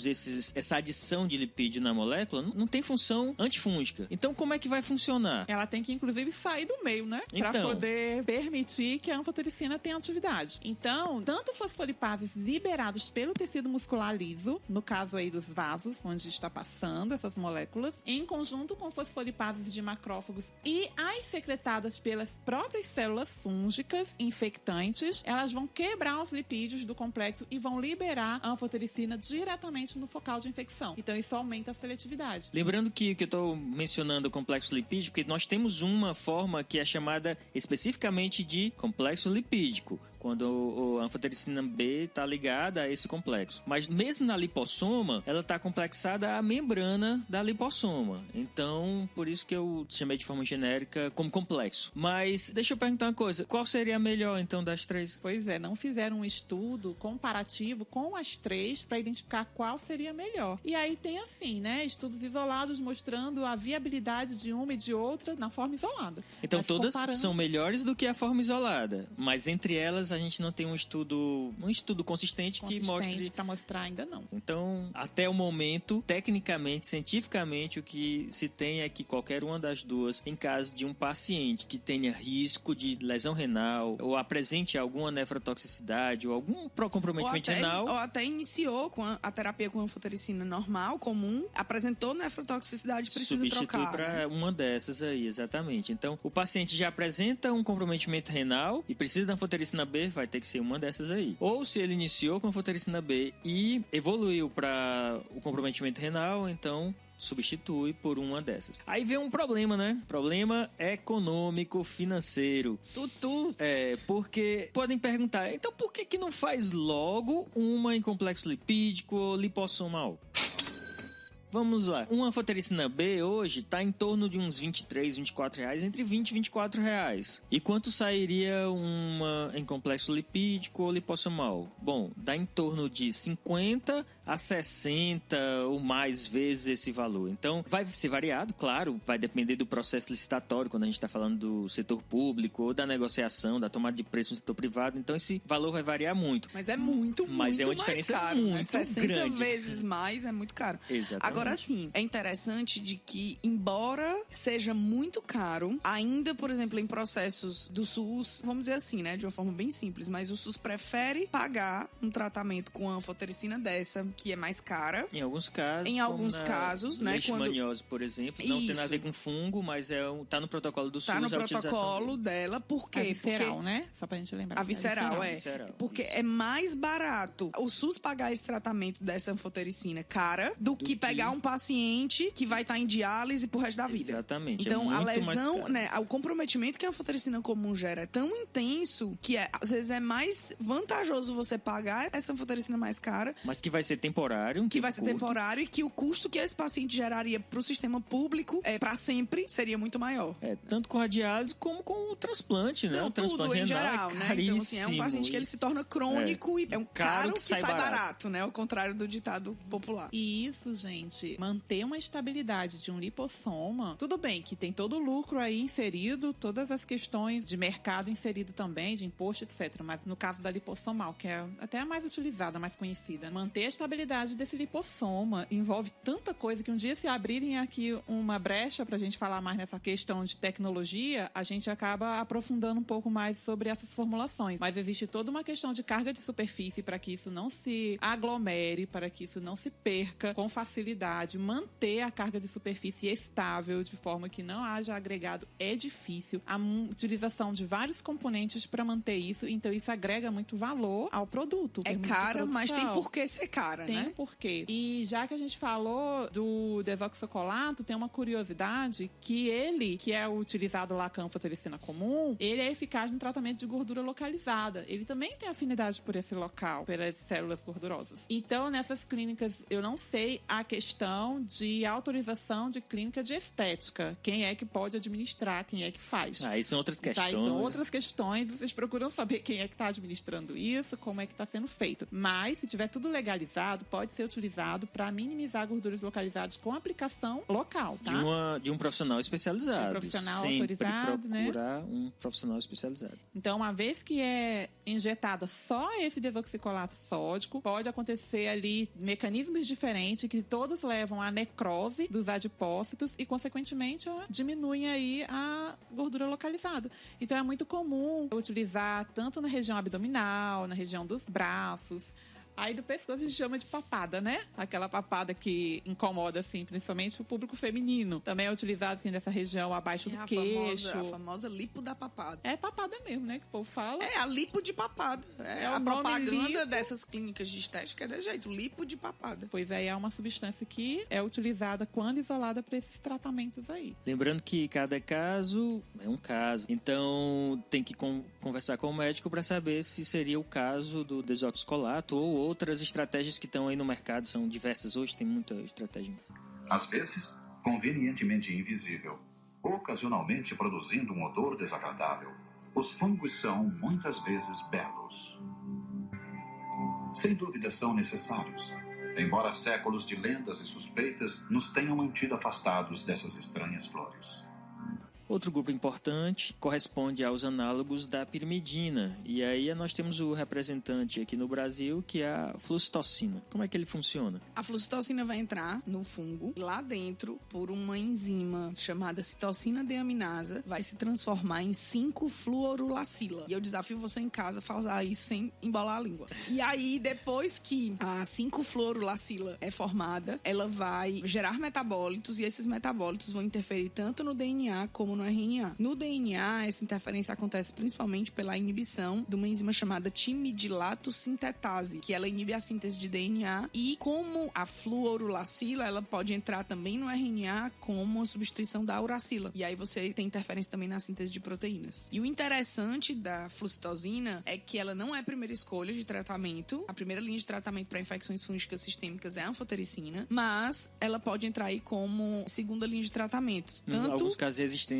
essa adição de lipídio na molécula não tem função antifúngica. Então, como é que vai funcionar? Ela tem que, inclusive, sair do meio, né? Pra poder permitir que a anfotericina tenha atividade. Então, tanto fosfolipases liberados pelo tecido muscular liso, no caso aí dos vasos, onde está passando essas moléculas, em conjunto com fosfolipases de macrófagos e as secretadas pelas próprias células fúngicas infectantes, elas vão quebrar os lipídios do complexo e vão liberar a anfotericina diretamente no focal de infecção. Então, isso aumenta a seletividade. Lembrando que eu estou mencionando o complexo lipídico, porque nós temos uma forma que é chamada especificamente de complexo lipídico, quando a anfotericina B está ligada a esse complexo. Mas mesmo na lipossoma, ela está complexada à membrana da lipossoma. Então, por isso que eu chamei de forma genérica como complexo. Mas deixa eu perguntar uma coisa, qual seria a melhor, então, das 3? Pois é, não fizeram um estudo comparativo com as 3 para identificar qual seria melhor. E aí tem assim, né, estudos isolados mostrando a viabilidade de uma e de outra na forma isolada. Então, todas são melhores do que a forma isolada, mas entre elas dessas, a gente não tem um estudo consistente que mostre... para mostrar ainda não. Então, até o momento, tecnicamente, cientificamente, o que se tem é que qualquer uma das duas, em caso de um paciente que tenha risco de lesão renal ou apresente alguma nefrotoxicidade ou algum comprometimento renal... Ou até iniciou com a terapia com anfotericina normal, comum, apresentou nefrotoxicidade, precisa trocar. Substitui para uma dessas aí, exatamente. Então, o paciente já apresenta um comprometimento renal e precisa da anfotericina B, vai ter que ser uma dessas aí. Ou se ele iniciou com anfotericina B e evoluiu para o comprometimento renal, então substitui por uma dessas. Aí vem um problema, né? Problema econômico, financeiro. Tutu. Porque podem perguntar, então por que não faz logo uma em complexo lipídico ou lipossomal? Vamos lá. Uma anfotericina B hoje está em torno de uns R$23, R$24, entre R$20 e R$24. E quanto sairia uma em complexo lipídico ou lipossomal? Bom, dá em torno de 50 a 60 ou mais vezes esse valor. Então, vai ser variado, claro, vai depender do processo licitatório, quando a gente está falando do setor público ou da negociação, da tomada de preço no setor privado. Então, esse valor vai variar muito. Mas é muito Mas é uma diferença mais caro, muito né? 60 grande. vezes mais é muito caro. Exatamente. Agora sim, é interessante de que, embora seja muito caro, ainda, por exemplo, em processos do SUS, vamos dizer assim, né, de uma forma bem simples, mas o SUS prefere pagar um tratamento com anfotericina dessa, que é mais cara. Em alguns casos. Em alguns casos, né? Leishmaniose, por exemplo, não tem nada a ver com fungo, mas tá no protocolo do SUS. Tá no protocolo dela, por quê? A visceral, né? Só pra gente lembrar. A visceral, visceral. Porque é mais barato o SUS pagar esse tratamento dessa anfotericina cara do que pegar um paciente que vai estar em diálise pro resto da vida. Exatamente. Então, a lesão, mais caro. né, o comprometimento que a anfotericina comum gera é tão intenso que às vezes é mais vantajoso você pagar essa anfotericina mais cara. Mas que vai ser temporário. Que vai ser temporário e que o custo que esse paciente geraria pro sistema público para sempre seria muito maior. Tanto com a diálise como com o transplante, né? Não, o transplante tudo em renal geral, é né? caríssimo. Então, assim, é um paciente que ele se torna crônico e é um caro que sai barato, né? Ao contrário do ditado popular. E isso, gente, manter uma estabilidade de um lipossoma, tudo bem que tem todo o lucro aí inserido, todas as questões de mercado inserido também, de imposto, etc. Mas no caso da lipossomal, que é até a mais utilizada, a mais conhecida, manter a estabilidade desse lipossoma envolve tanta coisa que um dia, se abrirem aqui uma brecha pra gente falar mais nessa questão de tecnologia, a gente acaba aprofundando um pouco mais sobre essas formulações. Mas existe toda uma questão de carga de superfície para que isso não se aglomere, para que isso não se perca com facilidade. Manter a carga de superfície estável, de forma que não haja agregado, é difícil. A utilização de vários componentes para manter isso, então isso agrega muito valor ao produto. É cara, mas tem por que ser cara, tem né? Tem um porquê. E já que a gente falou do desoxicolato, tem uma curiosidade que ele, que é utilizado lá com a anfotericina comum, ele é eficaz no tratamento de gordura localizada. Ele também tem afinidade por esse local, pelas células gordurosas. Então, nessas clínicas, eu não sei a questão de autorização de clínica de estética. Quem é que pode administrar, quem é que faz. Aí são outras questões. Aí são outras questões, vocês procuram saber quem é que está administrando isso, como é que está sendo feito. Mas, se tiver tudo legalizado, pode ser utilizado para minimizar gorduras localizadas com aplicação local, tá? De um profissional especializado. De um profissional sempre autorizado, procurar um profissional especializado. Então, uma vez que é injetada só esse desoxicolato sódico, pode acontecer ali mecanismos diferentes que todos levam à necrose dos adipócitos e, consequentemente, diminuem aí a gordura localizada. Então, é muito comum utilizar tanto na região abdominal, na região dos braços. Aí do pescoço a gente chama de papada, né? Aquela papada que incomoda, assim, principalmente o público feminino. Também é utilizado assim, nessa região abaixo do queixo. A famosa lipo da papada. É papada mesmo, né? Que o povo fala. É a lipo de papada. É a propaganda dessas clínicas de estética é desse jeito, lipo de papada. Pois é uma substância que é utilizada quando isolada para esses tratamentos aí. Lembrando que cada caso é um caso. Então tem que conversar com o médico para saber se seria o caso do desoxicolato ou outras estratégias que estão aí no mercado. São diversas hoje, tem muita estratégia. Às vezes, convenientemente invisível, ocasionalmente produzindo um odor desagradável, os fungos são, muitas vezes, belos. Sem dúvida são necessários, embora séculos de lendas e suspeitas nos tenham mantido afastados dessas estranhas flores. Outro grupo importante corresponde aos análogos da pirimidina. E aí nós temos o representante aqui no Brasil, que é a flucitocina. Como é que ele funciona? A flucitocina vai entrar no fungo, lá dentro, por uma enzima chamada citocina deaminasa, vai se transformar em 5-fluorulacila. E eu desafio você em casa a fazer isso sem embolar a língua. E aí, depois que a 5-fluorulacila é formada, ela vai gerar metabólitos, e esses metabólitos vão interferir tanto no DNA como no RNA. No DNA, essa interferência acontece principalmente pela inibição de uma enzima chamada timidilato sintetase, que ela inibe a síntese de DNA, e como a fluorulacila, ela pode entrar também no RNA como uma substituição da uracila. E aí você tem interferência também na síntese de proteínas. E o interessante da flucitosina é que ela não é a primeira escolha de tratamento. A primeira linha de tratamento para infecções fúngicas sistêmicas é a anfotericina, mas ela pode entrar aí como segunda linha de tratamento. Tanto em alguns casos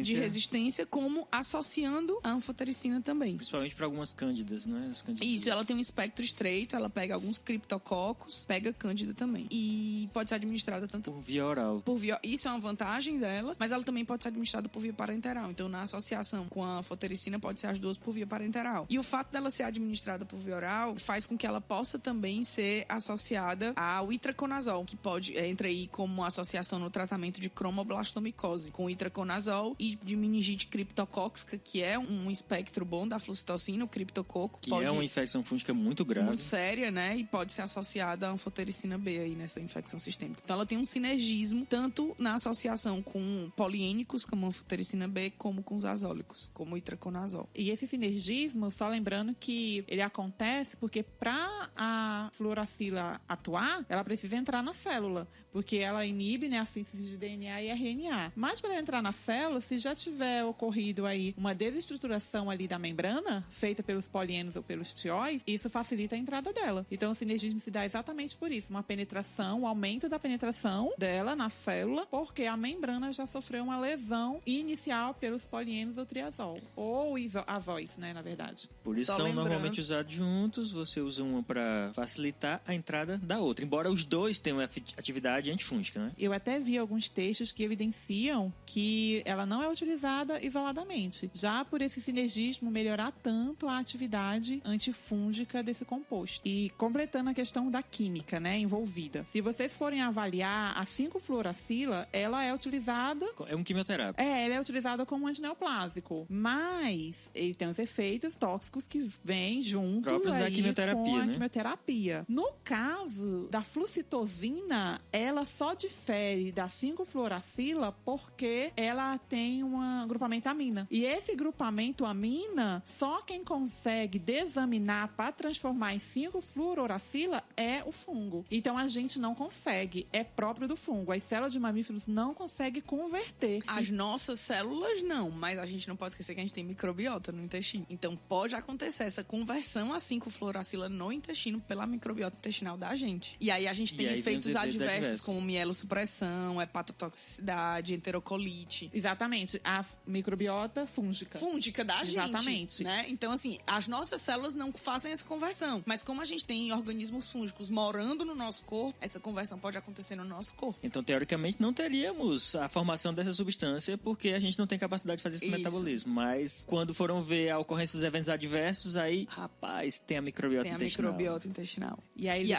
de resistência, como associando a anfotericina também. Principalmente para algumas cândidas, né? Isso, ela tem um espectro estreito, ela pega alguns criptococos, pega cândida também. E pode ser administrada tanto por via oral. Isso é uma vantagem dela, mas ela também pode ser administrada por via parenteral. Então, na associação com a anfotericina, pode ser as duas por via parenteral. E o fato dela ser administrada por via oral faz com que ela possa também ser associada ao itraconazol, que pode entra aí como associação no tratamento de cromoblastomicose, com itraconazol e de meningite criptocócica, que é um espectro bom da flucitocina, o criptococo. Que é uma infecção fúngica muito grave. Muito séria, né? E pode ser associada à anfotericina B aí nessa infecção sistêmica. Então ela tem um sinergismo tanto na associação com poliênicos, como a anfotericina B, como com os azólicos, como o itraconazol. E esse sinergismo, só lembrando que ele acontece porque para a fluoracila atuar, ela precisa entrar na célula, porque ela inibe, né, a síntese de DNA e RNA. Mas para ela entrar na célula, se já tiver ocorrido aí uma desestruturação ali da membrana, feita pelos polienos ou pelos tióis, isso facilita a entrada dela. Então o sinergismo se dá exatamente por isso, uma penetração, um aumento da penetração dela na célula, porque a membrana já sofreu uma lesão inicial pelos polienos ou triazol, ou azóis, né, na verdade. Por isso são normalmente usados juntos, você usa uma para facilitar a entrada da outra, embora os dois tenham atividade antifúngica, né? Eu até vi alguns textos que evidenciam que ela não é utilizada isoladamente, já por esse sinergismo melhorar tanto a atividade antifúngica desse composto. E completando a questão da química, né, envolvida. Se vocês forem avaliar a 5-fluoracila, ela é utilizada... É um quimioterápico. Ela é utilizada como antineoplásico, mas ele tem os efeitos tóxicos que vêm junto próprios da quimioterapia, com a né? quimioterapia. No caso da flucitosina, ela só difere da 5-fluoracila porque ela tem um grupamento amina. E esse grupamento amina, só quem consegue desaminar para transformar em 5-fluoracila é o fungo. Então a gente não consegue, é próprio do fungo. As células de mamíferos não conseguem converter. As nossas células não, mas a gente não pode esquecer que a gente tem microbiota no intestino. Então pode acontecer essa conversão a 5-fluoracila no intestino pela microbiota intestinal da gente. E aí a gente tem efeitos adversos como mielossupressão, hepatotoxicidade, enterocolite. Exatamente, a microbiota fúngica. Fúngica da gente. Exatamente. Né? Então, assim, as nossas células não fazem essa conversão. Mas como a gente tem organismos fúngicos morando no nosso corpo, essa conversão pode acontecer no nosso corpo. Então, teoricamente, não teríamos a formação dessa substância porque a gente não tem capacidade de fazer esse metabolismo. Mas quando foram ver a ocorrência dos eventos adversos, aí, rapaz, tem a microbiota intestinal. Tem a microbiota intestinal. E aí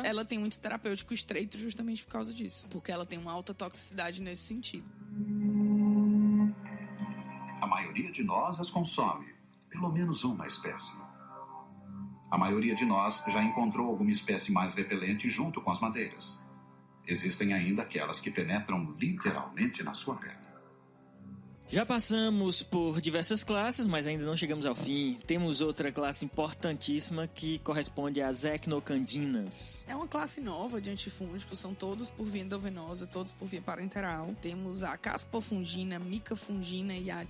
ela tem um índice terapêutico estreito justamente por causa disso. Porque ela tem uma alta toxicidade nesse sentido. A maioria de nós as consome, pelo menos uma espécie. A maioria de nós já encontrou alguma espécie mais repelente junto com as madeiras. Existem ainda aquelas que penetram literalmente na sua pele. Já passamos por diversas classes, mas ainda não chegamos ao fim. Temos outra classe importantíssima que corresponde às ecnocandinas. É uma classe nova de antifúngicos, são todos por via endovenosa, todos por via parenteral. Temos a caspofungina, micafungina e a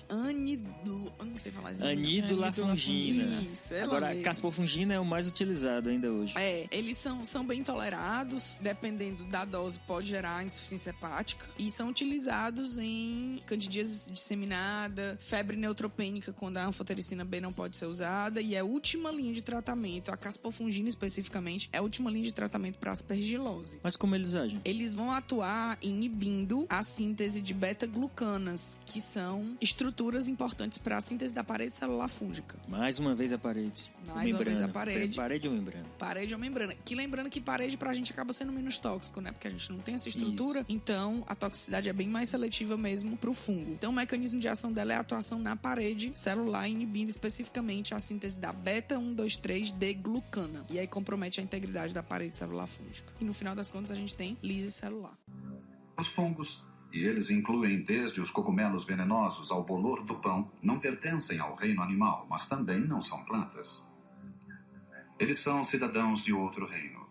anidulafungina. Isso, agora, a caspofungina é o mais utilizado ainda hoje. Eles são bem tolerados, dependendo da dose, pode gerar insuficiência hepática e são utilizados em candidíase candidíase disseminada, febre neutropênica quando a anfotericina B não pode ser usada, e a última linha de tratamento, a caspofungina especificamente, é a última linha de tratamento para aspergilose. Mas como eles agem? Eles vão atuar inibindo a síntese de beta-glucanas, que são estruturas importantes para a síntese da parede celular fúngica. Mais uma vez a parede. Mais uma vez a parede. Parede ou membrana? Parede ou membrana. Que lembrando que parede pra gente acaba sendo menos tóxico, né? Porque a gente não tem essa estrutura. Isso. Então, a toxicidade é bem mais seletiva mesmo pro fungo. Então, o mecanismo de ação dela é a atuação na parede celular, inibindo especificamente a síntese da beta-1,2,3-D-glucana. E aí compromete a integridade da parede celular fúngica. E no final das contas, a gente tem lise celular. Os fungos, e eles incluem desde os cogumelos venenosos ao bolor do pão, não pertencem ao reino animal, mas também não são plantas. Eles são cidadãos de outro reino.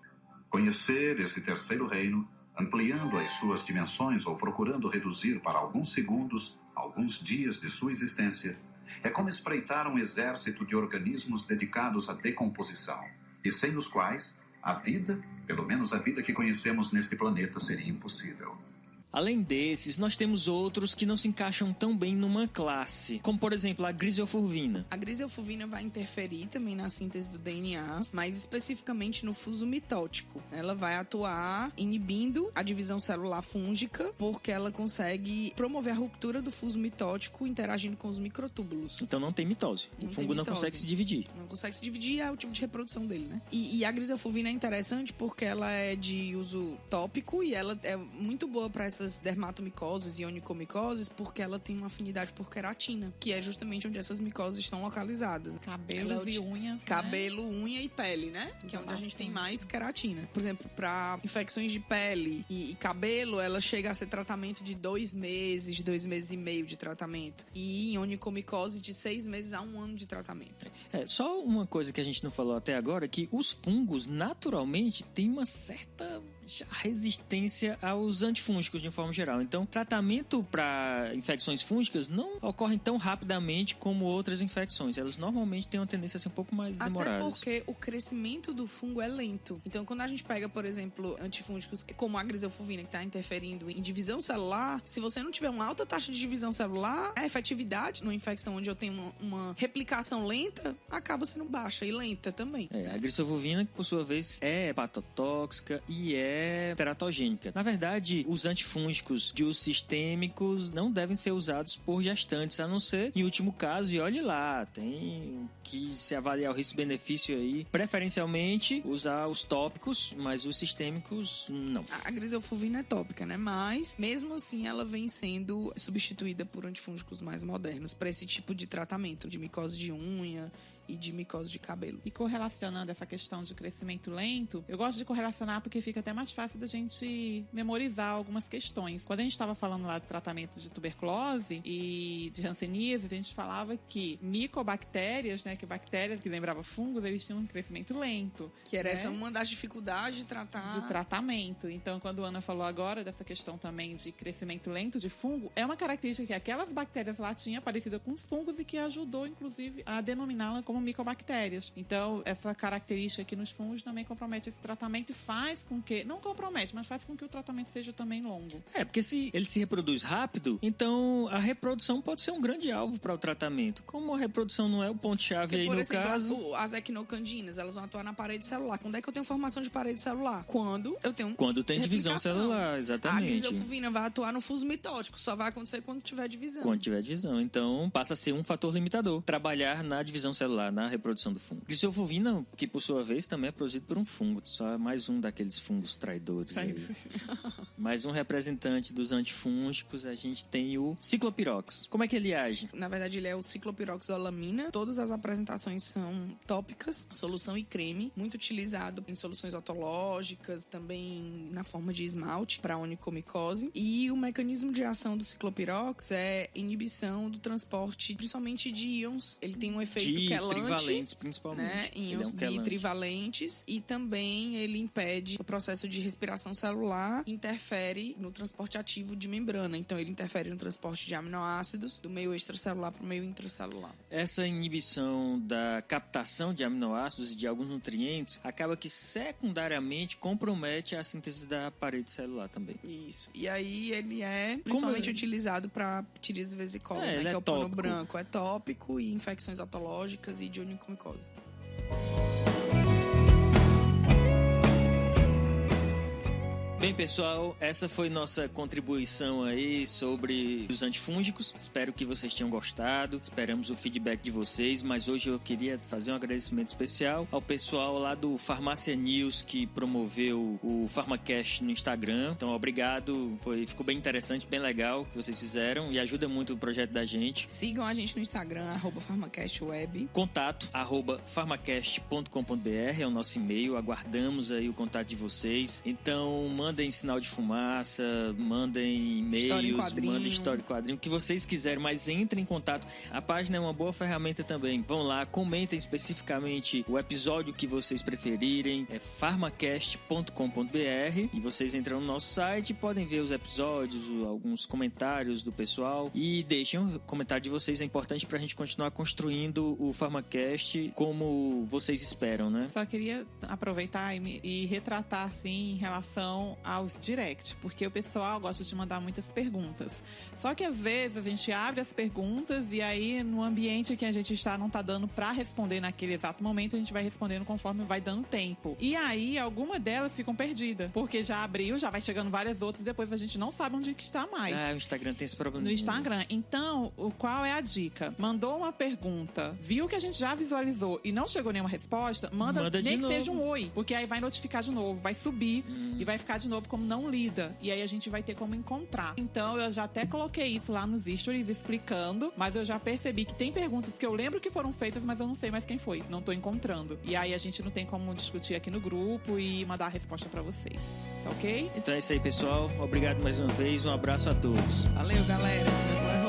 Conhecer esse terceiro reino, ampliando as suas dimensões ou procurando reduzir para alguns segundos, alguns dias de sua existência, é como espreitar um exército de organismos dedicados à decomposição, e sem os quais a vida, pelo menos a vida que conhecemos neste planeta, seria impossível. Além desses, nós temos outros que não se encaixam tão bem numa classe, como por exemplo a griseofulvina. A griseofulvina vai interferir também na síntese do DNA, mas especificamente no fuso mitótico. Ela vai atuar inibindo a divisão celular fúngica, porque ela consegue promover a ruptura do fuso mitótico interagindo com os microtúbulos. Então não tem mitose. O fungo não consegue se dividir. Não consegue se dividir, é o tipo de reprodução dele, né? E a griseofulvina é interessante porque ela é de uso tópico e ela é muito boa para essas dermatomicoses e onicomicoses, porque ela tem uma afinidade por queratina, que é justamente onde essas micoses estão localizadas. Cabelos e unhas. Cabelo, unha e pele, né? Que é onde a gente tem mais queratina. Por exemplo, para infecções de pele e cabelo, ela chega a ser tratamento de 2 meses, 2 meses e meio de tratamento. E em onicomicose, de 6 meses a 1 ano de tratamento. Só uma coisa que a gente não falou até agora, que os fungos, naturalmente, têm uma certa resistência aos antifúngicos de forma geral. Então, tratamento para infecções fúngicas não ocorrem tão rapidamente como outras infecções. Elas normalmente têm uma tendência a ser um pouco mais demoradas. Até porque o crescimento do fungo é lento. Então, quando a gente pega, por exemplo, antifúngicos como a griseofulvina, que está interferindo em divisão celular, se você não tiver uma alta taxa de divisão celular, a efetividade numa infecção onde eu tenho uma replicação lenta, acaba sendo baixa e lenta também. A griseofulvina, que por sua vez é hepatotóxica e é teratogênica. Na verdade, os antifúngicos de uso sistêmicos não devem ser usados por gestantes, a não ser em último caso, e olhe lá, tem que se avaliar o risco-benefício aí, preferencialmente usar os tópicos, mas os sistêmicos não. A griseofulvina é tópica, né? Mas, mesmo assim, ela vem sendo substituída por antifúngicos mais modernos para esse tipo de tratamento, de micose de unha e de micose de cabelo. E correlacionando essa questão de crescimento lento, eu gosto de correlacionar porque fica até mais fácil da gente memorizar algumas questões. Quando a gente estava falando lá de tratamento de tuberculose e de hanseníase, a gente falava que micobactérias, né, que bactérias que lembravam fungos, eles tinham um crescimento lento. Que era né? essa uma das dificuldades de tratar. Do tratamento. Então, quando a Ana falou agora dessa questão também de crescimento lento de fungo, é uma característica que aquelas bactérias lá tinham parecida com os fungos e que ajudou, inclusive, a denominá-las como micobactérias. Então, essa característica aqui nos fungos também compromete esse tratamento e faz com que... Não compromete, mas faz com que o tratamento seja também longo. Porque se ele se reproduz rápido, então a reprodução pode ser um grande alvo para o tratamento. Como a reprodução não é o ponto-chave aí, por no exemplo, caso... as equinocandinas, elas vão atuar na parede celular. Quando é que eu tenho formação de parede celular? Quando eu tenho Quando tem divisão celular, exatamente. A griseofulvina vai atuar no fuso mitótico. Só vai acontecer quando tiver divisão. Quando tiver divisão. Então, passa a ser um fator limitador. Trabalhar na divisão celular, na reprodução do fungo. Griseofulvina, que por sua vez também é produzido por um fungo. Só mais um daqueles fungos traidores aí. Mais um representante dos antifúngicos, a gente tem o ciclopirox. Como é que ele age? Na verdade, ele é o ciclopiroxolamina. Todas as apresentações são tópicas, solução e creme, muito utilizado em soluções otológicas, também na forma de esmalte para onicomicose. E o mecanismo de ação do ciclopirox é inibição do transporte, principalmente de íons. Ele tem um efeito quelante, trivalentes, principalmente. Né? Íons bitrivalentes, e também ele impede o processo de respiração celular, interfere no transporte ativo de membrana. Então, ele interfere no transporte de aminoácidos do meio extracelular para o meio intracelular. Essa inibição da captação de aminoácidos e de alguns nutrientes acaba que secundariamente compromete a síntese da parede celular também. Isso. E aí ele é principalmente utilizado para ptiríase vesicola, né? Que é o pano branco. É tópico e infecções otológicas e de onikomicose. Bem, pessoal, essa foi nossa contribuição aí sobre os antifúngicos. Espero que vocês tenham gostado. Esperamos o feedback de vocês, mas hoje eu queria fazer um agradecimento especial ao pessoal lá do Farmácia News que promoveu o Pharmacast no Instagram. Então, obrigado. Ficou bem interessante, bem legal o que vocês fizeram e ajuda muito o projeto da gente. Sigam a gente no Instagram, @pharmacastweb. Contato, @pharmacast.com.br é o nosso e-mail. Aguardamos aí o contato de vocês. Então, mandem sinal de fumaça, mandem e-mails, mandem história e quadrinho, o que vocês quiserem, mas entrem em contato. A página é uma boa ferramenta também. Vão lá, comentem especificamente o episódio que vocês preferirem, é pharmacast.com.br, e vocês entram no nosso site e podem ver os episódios, alguns comentários do pessoal, e deixem o comentário de vocês, é importante pra gente continuar construindo o Pharmacast como vocês esperam, né? Só queria aproveitar e retratar, assim, em relação aos direct, porque o pessoal gosta de mandar muitas perguntas. Só que às vezes a gente abre as perguntas e aí no ambiente que a gente está não tá dando pra responder naquele exato momento, a gente vai respondendo conforme vai dando tempo. E aí algumas delas ficam perdidas, porque já abriu, já vai chegando várias outras, depois a gente não sabe onde que está mais. O Instagram tem esse problema. No Instagram. Então, qual é a dica? Mandou uma pergunta, viu que a gente já visualizou e não chegou nenhuma resposta, manda nem que seja um oi, porque aí vai notificar de novo, vai subir e vai ficar de novo como não lida. E aí a gente vai ter como encontrar. Então eu já até coloquei isso lá nos stories explicando, mas eu já percebi que tem perguntas que eu lembro que foram feitas, mas eu não sei mais quem foi. Não tô encontrando. E aí a gente não tem como discutir aqui no grupo e mandar a resposta pra vocês. Tá ok? Então é isso aí, pessoal. Obrigado mais uma vez. Um abraço a todos. Valeu, galera.